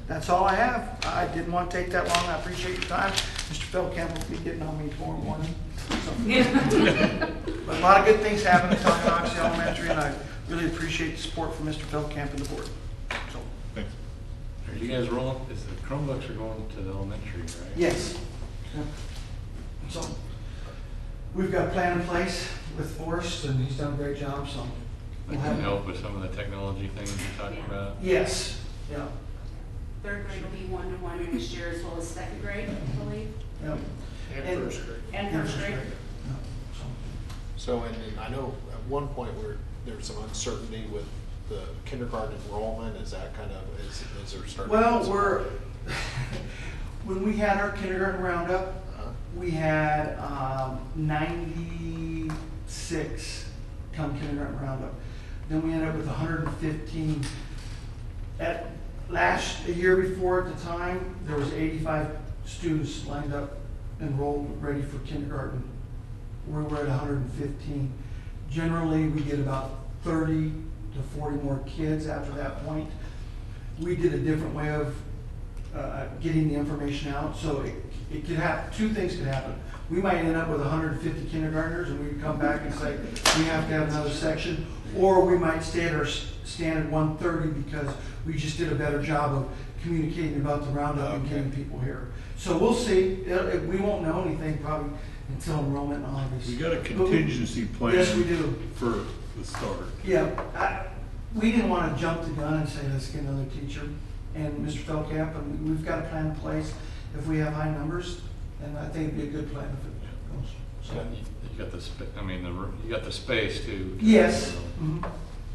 that's all I have. I didn't want to take that long. I appreciate your time. Mr. Feldkamp will be getting on me tomorrow morning. But a lot of good things happen at Tonganoxie Elementary, and I really appreciate the support from Mr. Feldkamp and the board. So, Thanks. Are you guys rolling? Is the Chromebooks are going to the elementary, right? yes. So we've got a plan in place with Forrest, and he's done a great job. So That can help with some of the technology things you're talking about. yes, yeah. Third grade will be 1-to-1 next year, as well as second grade, I believe, Yep. And first grade. and first grade. So, and I know at one point there was some uncertainty with the kindergarten enrollment. Is that kind of, is there starting? Well, when we had our kindergarten roundup, we had 96 come kindergarten roundup. Then we ended up with 115. A year before at the time, there was 85 students lined up, enrolled, ready for kindergarten. We were at 115. Generally, we get about 30 to 40 more kids after that point. We did a different way of getting the information out, so it could happen. Two things could happen. We might end up with 150 kindergartners, and we could come back and say we have to have another section, or we might stay at our standard 130 because we just did a better job of communicating about the roundup and getting people here. So we'll see. We won't know anything probably until enrollment in August. We got a contingency plan. Yes, we do. For the start. Yeah, we didn't want to jump the gun and say, let's get another teacher. And Mr. Feldkamp, and we've got a plan in place if we have high numbers, and I think it'd be a good plan if it goes. So. You got the you got the space too. Yes. Mhm.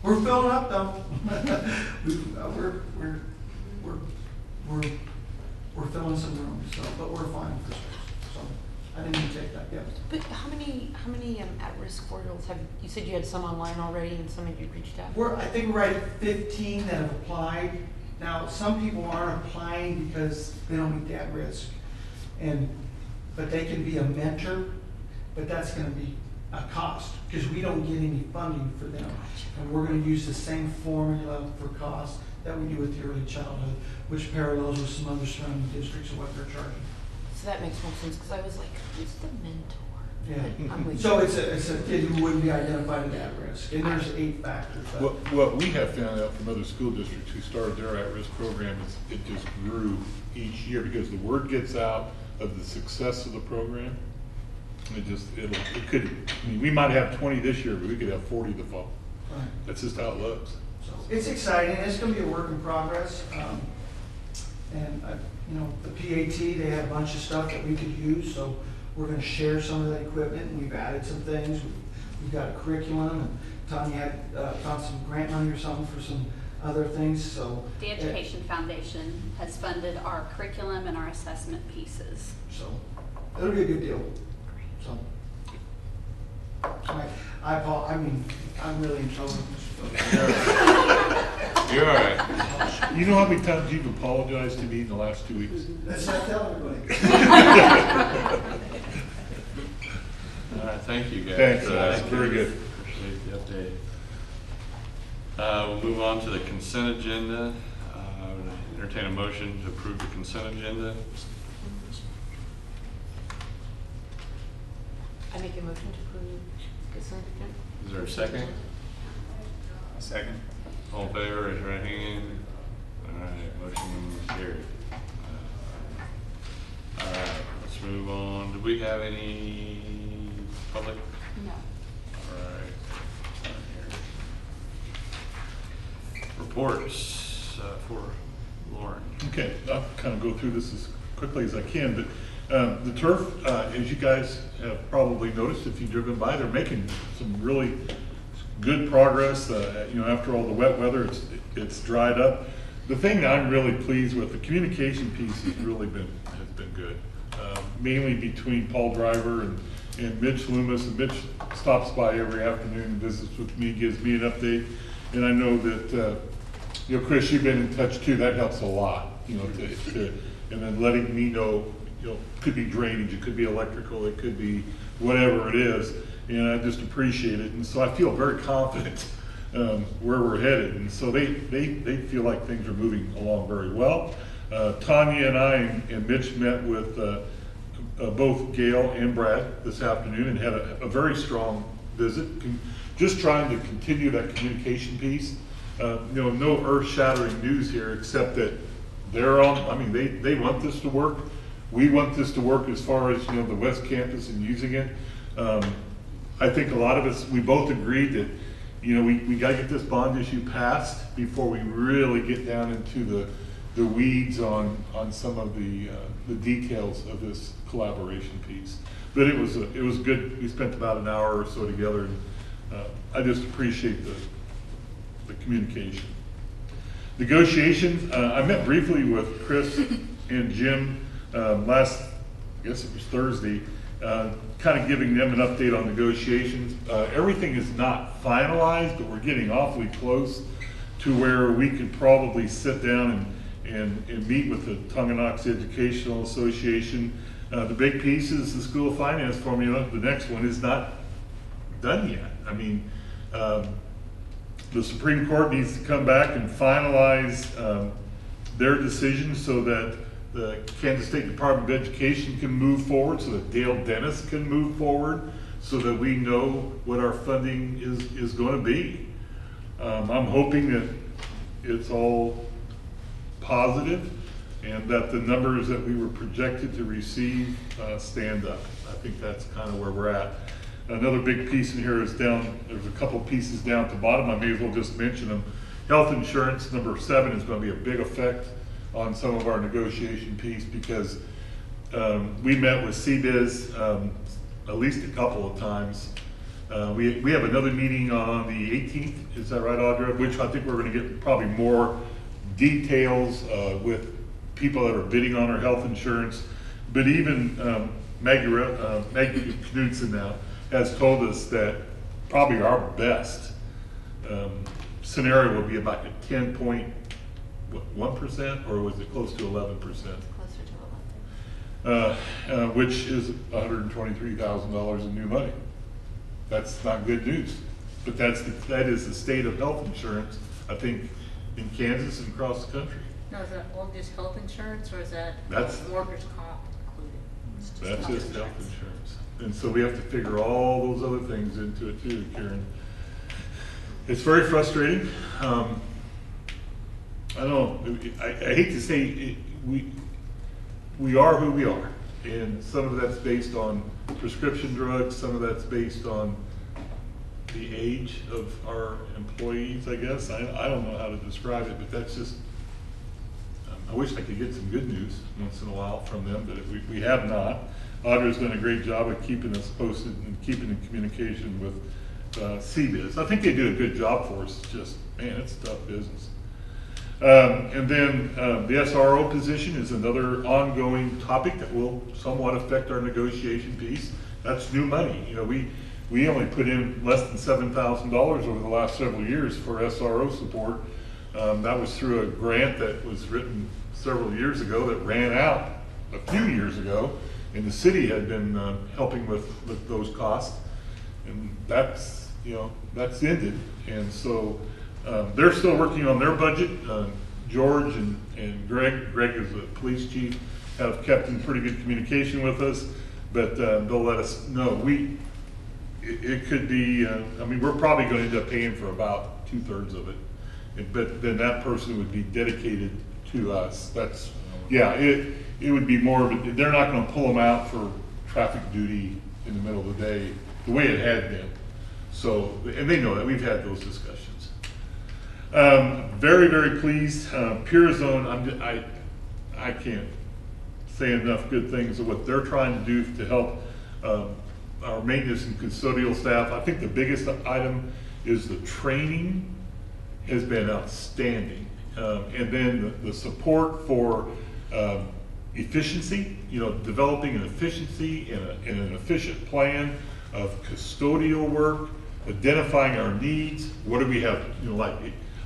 We're filling up though. We're filling some rooms, so, but we're fine for space. So I didn't even take that yet. But how many at-risk 4-year-olds have, you said you had some online already and some of you reached out? I think we're at 15 that have applied. Now, some people aren't applying because they don't meet the at-risk, but they can be a mentor, but that's going to be a cost because we don't get any funding for them. And we're going to use the same formula for cost that we do with the early childhood, which parallels with some other surrounding districts of what they're charging. So that makes more sense, because I was like, who's the mentor? Yeah. I'm with So you. it's a kid who wouldn't be identified as at risk, and there's 8 factors. What we have found out from other school districts who started their at-risk program is it just grew each year because the word gets out of the success of the program. It could, I mean, we might have 20 this year, but we could have 40 the fall. Right. That's just how it looks. So it's exciting. It's going to be a work in progress. The PAT, they have a bunch of stuff that we could use, so we're going to share some of that equipment, and we've added some things. We've got a curriculum, and Tanya had found some grant money or something for some other things. So the Education Foundation has funded our curriculum and our assessment pieces. So it'll be a good deal. So I'm really in trouble. You're all right. You know how many times you've apologized to me in the last 2 weeks? Let's not tell everybody. All right, thank you guys. Thanks, that's very good. Appreciate the update. We'll move on to the consent agenda. I would entertain a motion to approve the consent agenda. I make a motion to approve consent agenda. Is there a second? A second. All in favor, raise your right hand. All right, motion carried. All right, let's move on. Do we have any public? No. All right. Reports for Lauren. Okay, I'll kind of go through this as quickly as I can, but the turf, as you guys have probably noticed if you've driven by, they're making some really good progress. After all the wet weather, it's dried up. The thing I'm really pleased with, the communication piece has been good. Mainly between Paul Driver and Mitch Loomis. And Mitch stops by every afternoon and visits with me, gives me an update. And I know that, Chris, you've been in touch too. That helps a lot, and then letting me know, could be drainage, it could be electrical, it could be whatever it is. And I just appreciate it. And so I feel very confident where we're headed. And so they feel like things are moving along very well. Tanya and I and Mitch met with both Gail and Brad this afternoon and had a very strong visit. Just trying to continue that communication piece. No earth-shattering news here except that they're on, they want this to work. We want this to work as far as, the West Campus and using it. I think a lot of us, we both agreed that, we got to get this bond issue passed before we really get down into the the weeds on some of the details of this collaboration piece. But it was good. We spent about an hour or so together, and I just appreciate the communication. Negotiations, I met briefly with Chris and Jim last, I guess it was Thursday, kind of giving them an update on negotiations. Everything is not finalized, but we're getting awfully close to where we could probably sit down and meet with the Tonganox Educational Association. The big piece is the school finance formula. The next one is not done yet. I mean, the Supreme Court needs to come back and finalize their decision so that the Kansas State Department of Education can move forward, so that Dale Dennis can move forward, so that we know what our funding is going to be. I'm hoping that it's all positive and that the numbers that we were projected to receive stand up. I think that's kind of where we're at. Another big piece in here is down, there's a couple pieces down at the bottom, I may as well just mention them. Health insurance, number 7, is going to be a big effect on some of our negotiation piece because we met with CBIZ at least a couple of times. We have another meeting on the 18th, is that right, Audra? Which I think we're going to get probably more details with people that are bidding on our health insurance. But even Maggie Knudsen now has told us that probably our best scenario will be about a 10.1%, or was it close to 11%? Closer to 11. Which is $123,000 in new money. That's not good news, but that is the state of health insurance, I think, in Kansas and across the country. No, is that all just health insurance, or is that That's- workers' comp included? It's That's health just health insurance. insurance. And so we have to figure all those other things into it too, Karen. It's very frustrating. I don't know, I hate to say it, we are who we are. And some of that's based on prescription drugs, some of that's based on the age of our employees, I guess. I don't know how to describe it, but that's just, I wish I could get some good news once in a while from them, but we have not. Audra's done a great job of keeping us posted and keeping in communication with CBIZ. I think they do a good job for us. It's just, man, it's tough business. And then the SRO position is another ongoing topic that will somewhat affect our negotiation piece. That's new money. You know, we only put in less than $7,000 over the last several years for SRO support. That was through a grant that was written several years ago that ran out a few years ago, and the city had been helping with those costs, and that's ended. And so they're still working on their budget. George and Greg is the police chief, have kept in pretty good communication with us, but they'll let us know. It could be, I mean, we're probably going to end up paying for about 2/3 of it, but then that person would be dedicated to us. That's, yeah, it would be more of a, they're not going to pull them out for traffic duty in the middle of the day the way it had been. So, and they know that, we've had those discussions. Very, very pleased. Purizone, I can't say enough good things of what they're trying to do to help our maintenance and custodial staff. I think the biggest item is the training has been outstanding. And then the support for efficiency, developing an efficiency and an efficient plan of custodial work, identifying our needs. What do we have, like,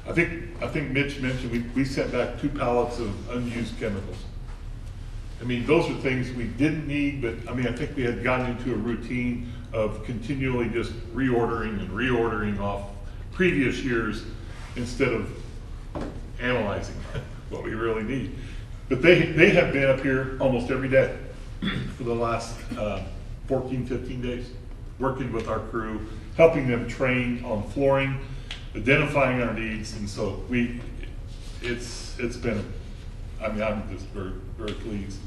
I think Mitch mentioned we sent back 2 pallets of unused chemicals. I mean, those are things we didn't need, but I mean, I think we had gotten into a routine of continually just reordering off previous years instead of analyzing what we really need. But they have been up here almost every day for the last 14, 15 days, working with our crew, helping them train on flooring, identifying our needs, and so it's been, I mean, I'm just very, very pleased.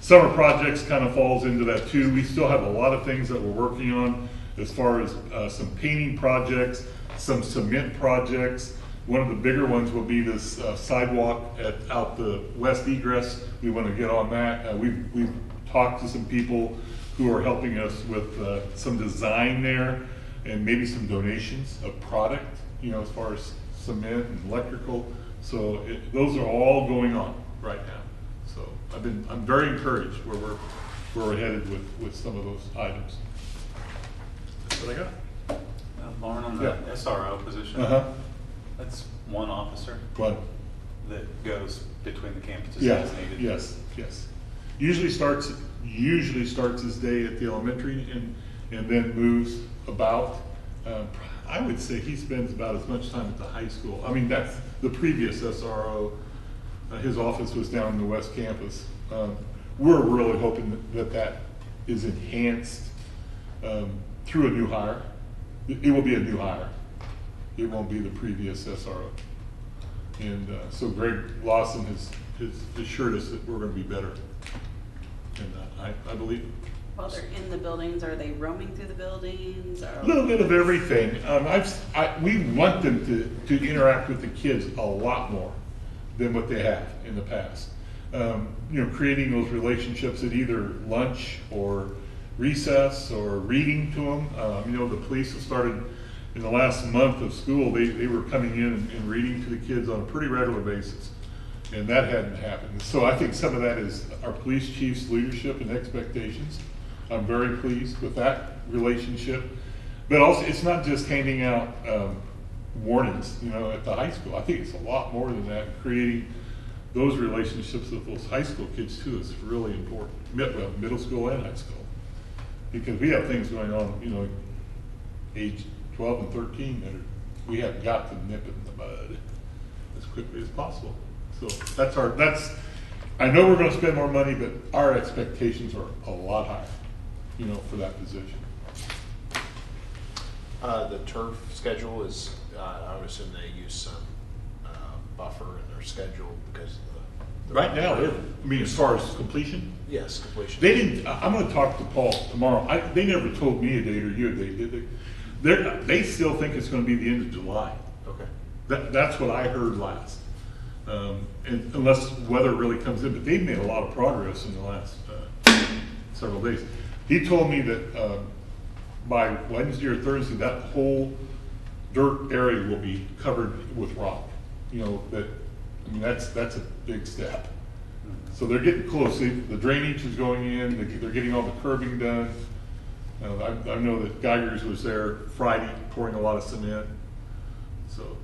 Summer projects kind of falls into that too. We still have a lot of things that we're working on as far as some painting projects, some cement projects, One of the bigger ones will be this sidewalk out the west egress. We want to get on that. We've talked to some people who are helping us with some design there and maybe some donations of product, as far as cement and electrical. So those are all going on right now. So I'm very encouraged where we're headed with some of those items. That's what I got. Lauren, on the Yeah. SRO position, Uh-huh. that's one officer One. that goes between the campuses Yeah, as needed. yes. Usually starts his day at the elementary and then moves about. I would say he spends about as much time at the high school. I mean, that's the previous SRO. His office was down in the West Campus. We're really hoping that is enhanced through a new hire. It will be a new hire. It won't be the previous SRO. And so Greg Lawson has assured us that we're going to be better. And I believe it. While they're in the buildings, are they roaming through the buildings? A little bit of everything. We want them to interact with the kids a lot more than what they have in the past. Creating those relationships at either lunch or recess or reading to them. The police have started in the last month of school. They were coming in and reading to the kids on a pretty regular basis. And that hadn't happened. So I think some of that is our police chief's leadership and expectations. I'm very pleased with that relationship. But also, it's not just handing out warnings, at the high school. I think it's a lot more than that. Creating those relationships with those high school kids too is really important. Middle school and high school. Because we have things going on, age 12 and 13 that we have got to nip in the bud as quickly as possible. So I know we're going to spend more money, but our expectations are a lot higher, for that position. The turf schedule is, I would assume they use some buffer in their schedule because of the Right now, as far as completion, yes, completion. they didn't. I'm going to talk to Paul tomorrow. They never told me a date or you a date, did they? They still think it's going to be the end of July. Okay. That's what I heard last. And unless weather really comes in, but they've made a lot of progress in the last several days. He told me that by Wednesday or Thursday, that whole dirt area will be covered with rock. That's a big step. So they're getting close. The drainage is going in. They're getting all the curbing done. I know that Geiger's was there Friday pouring a lot of cement. So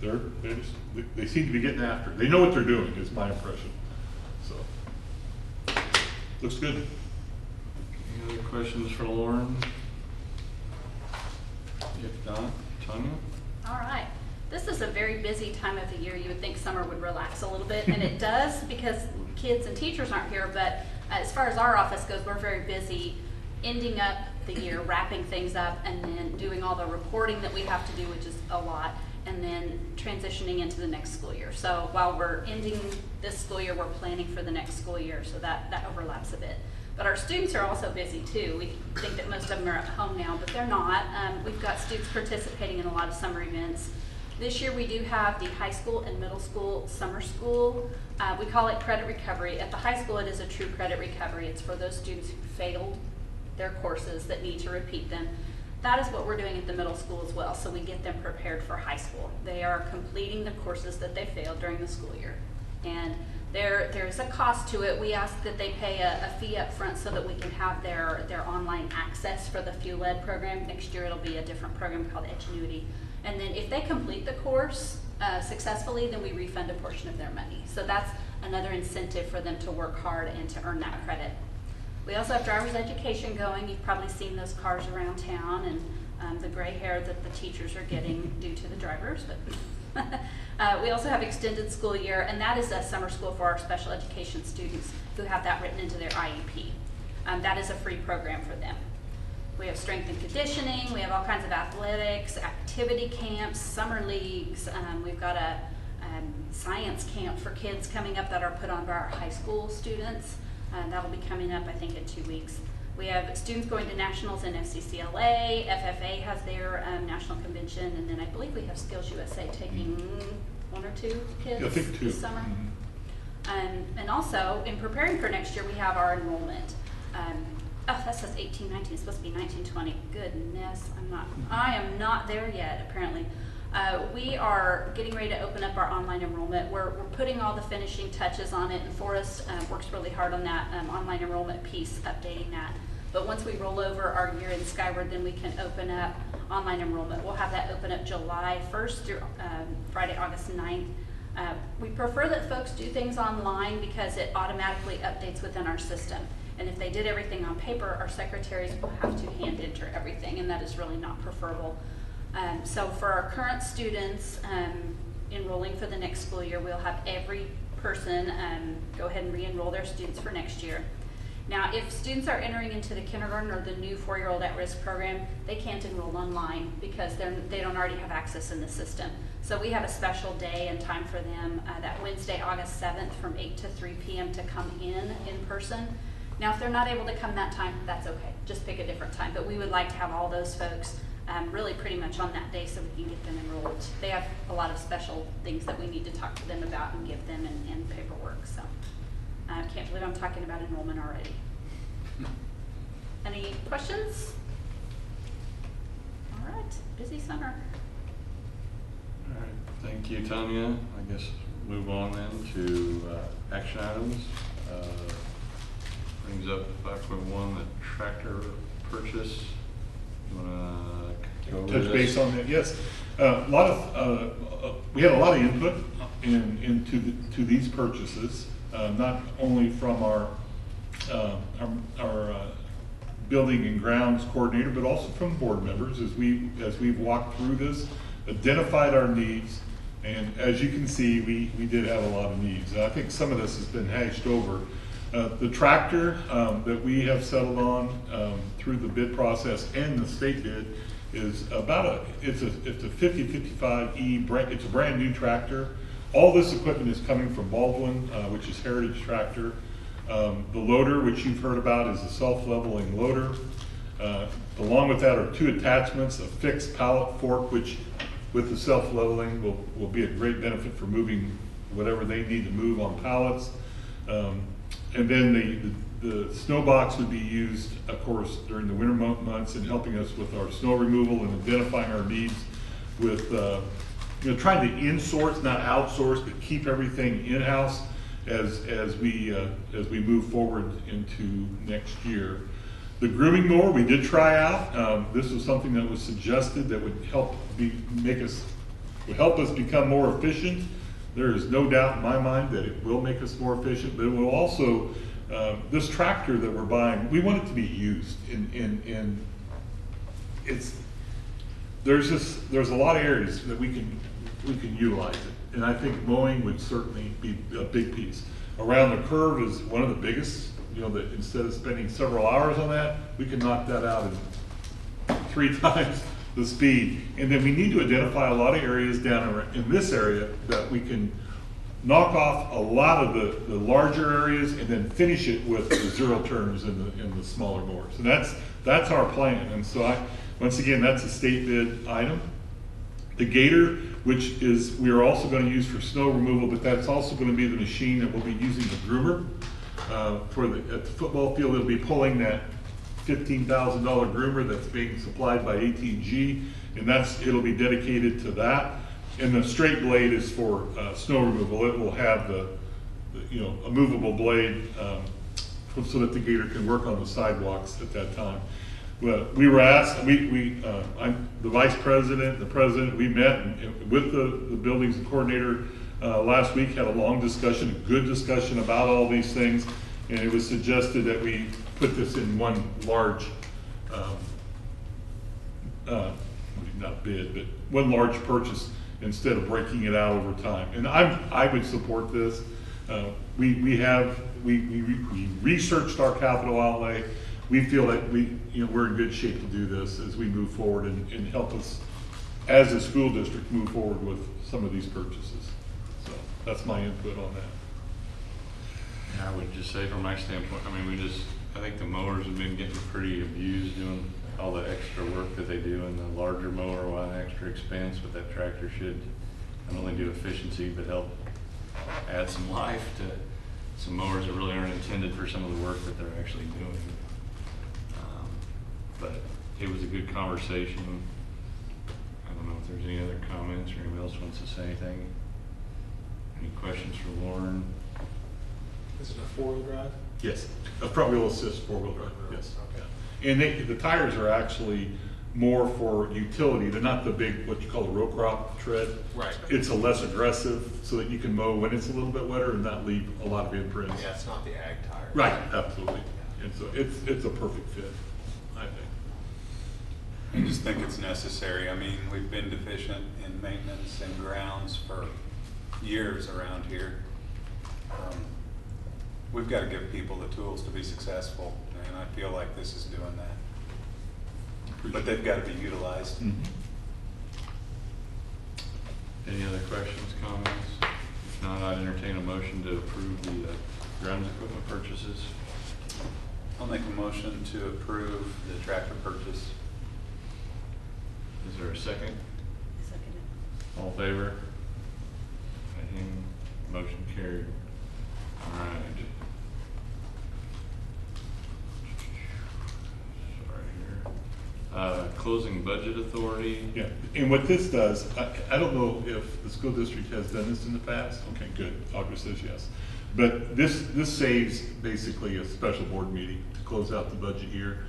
they seem to be getting after it. They know what they're doing, is my impression. So looks good. Any other questions for Lauren? If not, Tanya? All right. This is a very busy time of the year. You would think summer would relax a little bit, and it does because kids and teachers aren't here, but as far as our office goes, we're very busy ending up the year, wrapping things up, and then doing all the reporting that we have to do, which is a lot, and then transitioning into the next school year. So while we're ending this school year, we're planning for the next school year, so that overlaps a bit. But our students are also busy too. We think that most of them are at home now, but they're not. We've got students participating in a lot of summer events. This year we do have the high school and middle school summer school. We call it credit recovery. At the high school it is a true credit recovery. It's for those students who failed their courses that need to repeat them. That is what we're doing at the middle school as well, so we get them prepared for high school. They are completing the courses that they failed during the school year. And there's a cost to it. We ask that they pay a fee up front so that we can have their online access for the Fuel Ed program. Next year it'll be a different program called Edgenuity. And then if they complete the course successfully, then we refund a portion of their money. So that's another incentive for them to work hard and to earn that credit. We also have driver's education going. You've probably seen those cars around town and the gray hair that the teachers are getting due to the drivers. But we also have extended school year, and that is a summer school for our special education students who have that written into their IEP. That is a free program for them. We have strength and conditioning. We have all kinds of athletics, activity camps, summer leagues. We've got a science camp for kids coming up that are put on by our high school students. That'll be coming up, I think, in 2 weeks. We have students going to nationals in FCCLA, FFA has their national convention, and then I believe we have Skills USA taking 1 or 2 kids I think 2. this summer. Mhm. And also, in preparing for next year, we have our enrollment. Oh, that says 18-19, it's supposed to be 19-20. Goodness, I am not there yet, apparently. We are getting ready to open up our online enrollment. We're putting all the finishing touches on it, and Forrest works really hard on that online enrollment piece, updating that. But once we roll over our year in Skyward, then we can open up online enrollment. We'll have that open up July 1st through Friday, August 9th. We prefer that folks do things online because it automatically updates within our system. And if they did everything on paper, our secretaries will have to hand enter everything, and that is really not preferable. So for our current students enrolling for the next school year, we'll have every person go ahead and re-enroll their students for next year. Now, if students are entering into the kindergarten or the new 4-year-old at-risk program, they can't enroll online because they don't already have access in the system. So we have a special day and time for them that Wednesday, August 7th from 8 to 3 p.m. to come in person. Now, if they're not able to come that time, that's okay. Just pick a different time. But we would like to have all those folks really pretty much on that day so we can get them enrolled. They have a lot of special things that we need to talk to them about and give them in paperwork. So I can't believe I'm talking about enrollment already. Any questions? All right, busy summer. All right, thank you, Tanya. I guess move on then to action items. Brings up 5.1, the tractor purchase. You want to go over Touch this? base on that, yes. We had a lot of input into these purchases, not only from our building and grounds coordinator, but also from board members as we've walked through this, identified our needs, and as you can see, we did have a lot of needs. And I think some of this has been hashed over. The tractor that we have settled on through the bid process and the state bid is it's a 5055E, it's a brand new tractor. All this equipment is coming from Baldwin, which is Heritage Tractor. The loader, which you've heard about, is a self-leveling loader. Along with that are 2 attachments, a fixed pallet fork, which with the self-leveling will be a great benefit for moving whatever they need to move on pallets. And then the snow box would be used, of course, during the winter months in helping us with our snow removal and identifying our needs with, trying to insource, not outsource, but keep everything in-house as we move forward into next year. The grooming mower we did try out. This was something that was suggested that would help us become more efficient. There is no doubt in my mind that it will make us more efficient, but it will also, this tractor that we're buying, we want it to be used there's a lot of areas that we can utilize it. And I think mowing would certainly be a big piece. Around the curve is one of the biggest, that instead of spending several hours on that, we can knock that out in 3 times the speed. And then we need to identify a lot of areas down in this area that we can knock off a lot of the larger areas and then finish it with the zero turns in the smaller mowers. And that's our plan. And so once again, that's a state bid item. The Gator, which we are also going to use for snow removal, but that's also going to be the machine that we'll be using the groomer. At the football field, it'll be pulling that $15,000 groomer that's being supplied by ATG, and it'll be dedicated to that. And the straight blade is for snow removal. It will have a movable blade so that the Gator can work on the sidewalks at that time. Well, we were asked, I'm the vice president, the president, we met with the buildings coordinator last week, had a long discussion, a good discussion about all these things, and it was suggested that we put this in one large, not bid, but one large purchase instead of breaking it out over time. And I would support this. We researched our capital outlay. We feel that we're in good shape to do this as we move forward and help us as a school district move forward with some of these purchases. So that's my input on that. I would just say from my standpoint, I think the mowers have been getting pretty abused doing all the extra work that they do, and the larger mower will have extra expense, but that tractor should not only do efficiency, but help add some life to some mowers that really aren't intended for some of the work that they're actually doing. But it was a good conversation. I don't know if there's any other comments or anyone else wants to say anything. Any questions for Lauren? Is it a 4-wheel drive? Yes, a front wheel assist 4-wheel drive, yes. Okay. And the tires are actually more for utility. They're not the big, what you call a row crop tread. Right. It's a less aggressive so that you can mow when it's a little bit wetter and not leave a lot of imprints. Yeah, it's not the ag tire. Right, absolutely. And so it's a perfect fit, I think. I just think it's necessary. I mean, we've been deficient in maintenance and grounds for years around here. We've got to give people the tools to be successful, and I feel like this is doing that. But they've got to be utilized. Mhm. Any other questions, comments? If not, I'd entertain a motion to approve the grounds equipment purchases. I'll make a motion to approve the tractor purchase. Is there a second? Second. All in favor? Motion carried. All right. Sorry here. Closing budget authority. Yeah, and what this does, I don't know if the school district has done this in the past. Okay, good. Audra says yes. But this saves basically a special board meeting to close out the budget year.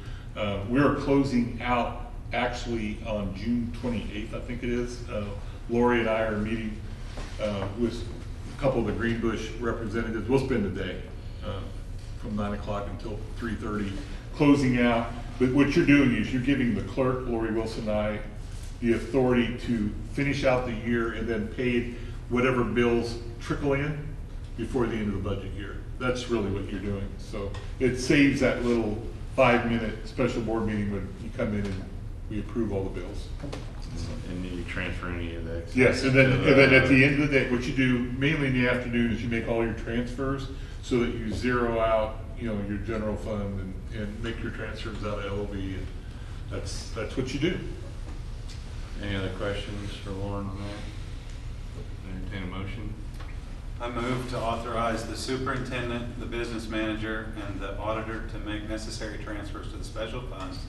We are closing out actually on June 28th, I think it is. Lori and I are meeting with a couple of the Greenbush representatives. We'll spend the day from 9 o'clock until 3:30 closing out. But what you're doing is you're giving the clerk, Lori Wilson and I, the authority to finish out the year and then pay whatever bills trickle in before the end of the budget year. That's really what you're doing. So it saves that little 5-minute special board meeting when you come in and we approve all the bills. And you transfer any of that. Yes, and then at the end of the day, what you do mainly in the afternoon is you make all your transfers so that you zero out, your general fund and make your transfers out of LOB. And that's what you do. Any other questions for Lauren on that? Entertain a motion. I move to authorize the superintendent, the business manager, and the auditor to make necessary transfers to the special funds,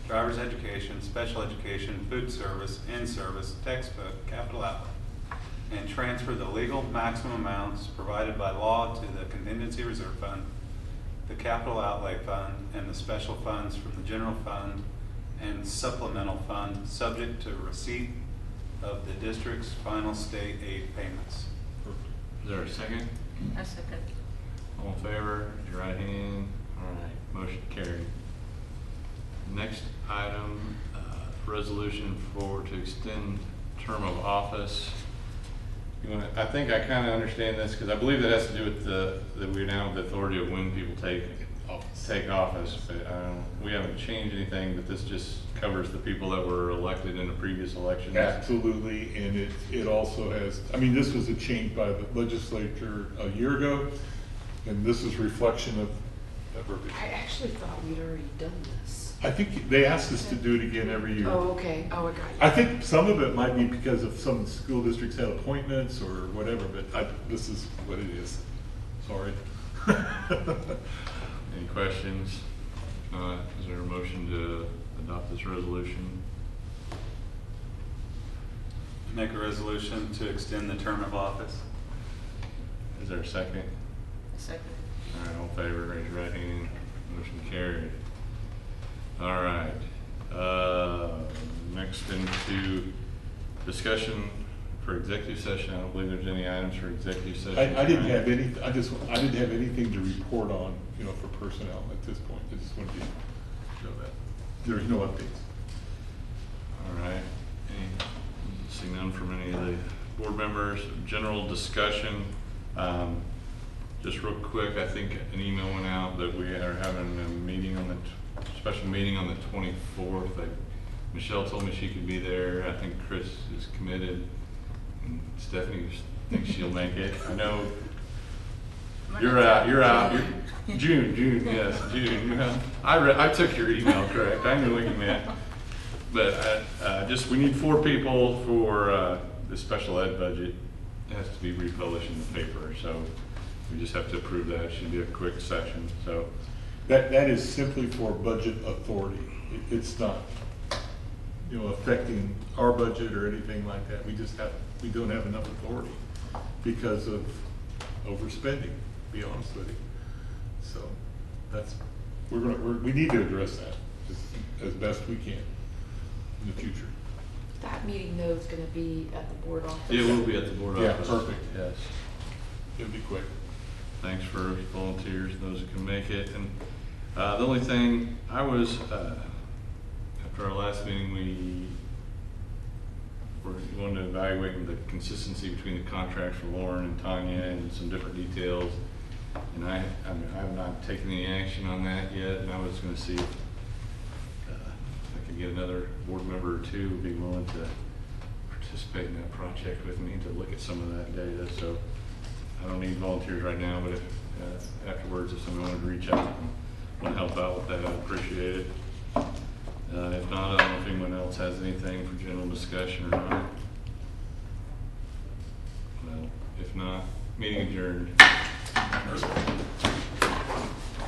driver's education, special education, food service, in-service, textbook, capital outlay, and transfer the legal maximum amounts provided by law to the contingency reserve fund, the capital outlay fund, and the special funds from the general fund and supplemental fund, subject to receipt of the district's final state aid payments. Is there a second? A second. All in favor, raise your right hand. All right, motion carried. Next item, resolution to extend term of office. I think I kind of understand this because I believe that has to do with that we now have the authority of when people take office. But we haven't changed anything, but this just covers the people that were elected in the previous elections. Absolutely, and it also has, this was a change by the legislature a year ago, and this is reflection of that verbiage. I actually thought we'd already done this. I think they asked us to do it again every year. Oh, okay. Oh, I got you. I think some of it might be because of some school districts had appointments or whatever, but this is what it is. Sorry. Any questions? Is there a motion to adopt this resolution? Make a resolution to extend the term of office. Is there a second? A second. All right, all in favor, raise your right hand. Motion carried. All right. Next into discussion for executive session. I don't believe there's any items for executive session. I didn't have any. I didn't have anything to report on, for personnel at this point. I just wanted to show that there's no updates. All right. Seeing none from any of the board members. General discussion. Just real quick, I think an email went out that we are having a meeting special meeting on the 24th. Michelle told me she could be there. I think Chris is committed. And Stephanie thinks she'll make it. I know You're out, June, yes, June, yeah. I took your email, correct, I knew what you meant. But, we need 4 people for, the special ed budget. It has to be republished in the paper, so we just have to approve that. It should be a quick session, so. That is simply for budget authority. It's not, affecting our budget or anything like that. We don't have enough authority because of overspending, to be honest with you. So we need to address that as best we can in the future. That meeting though is gonna be at the board office. It will be at the board Yeah, office. perfect. Yes. It'll be quick. Thanks for volunteers, those who can make it. And the only thing, I was, after our last meeting, we wanted to evaluate the consistency between the contracts for Lauren and Tanya and some different details. And I have not taken any action on that yet, and I was gonna see if I could get another board member or two who'd be willing to participate in that project with me to look at some of that data. So I don't need volunteers right now, but if afterwards, if someone wanted to reach out and want to help out with that, I'd appreciate it. If not, I don't know if anyone else has anything for general discussion or not. Well, if not, meeting adjourned.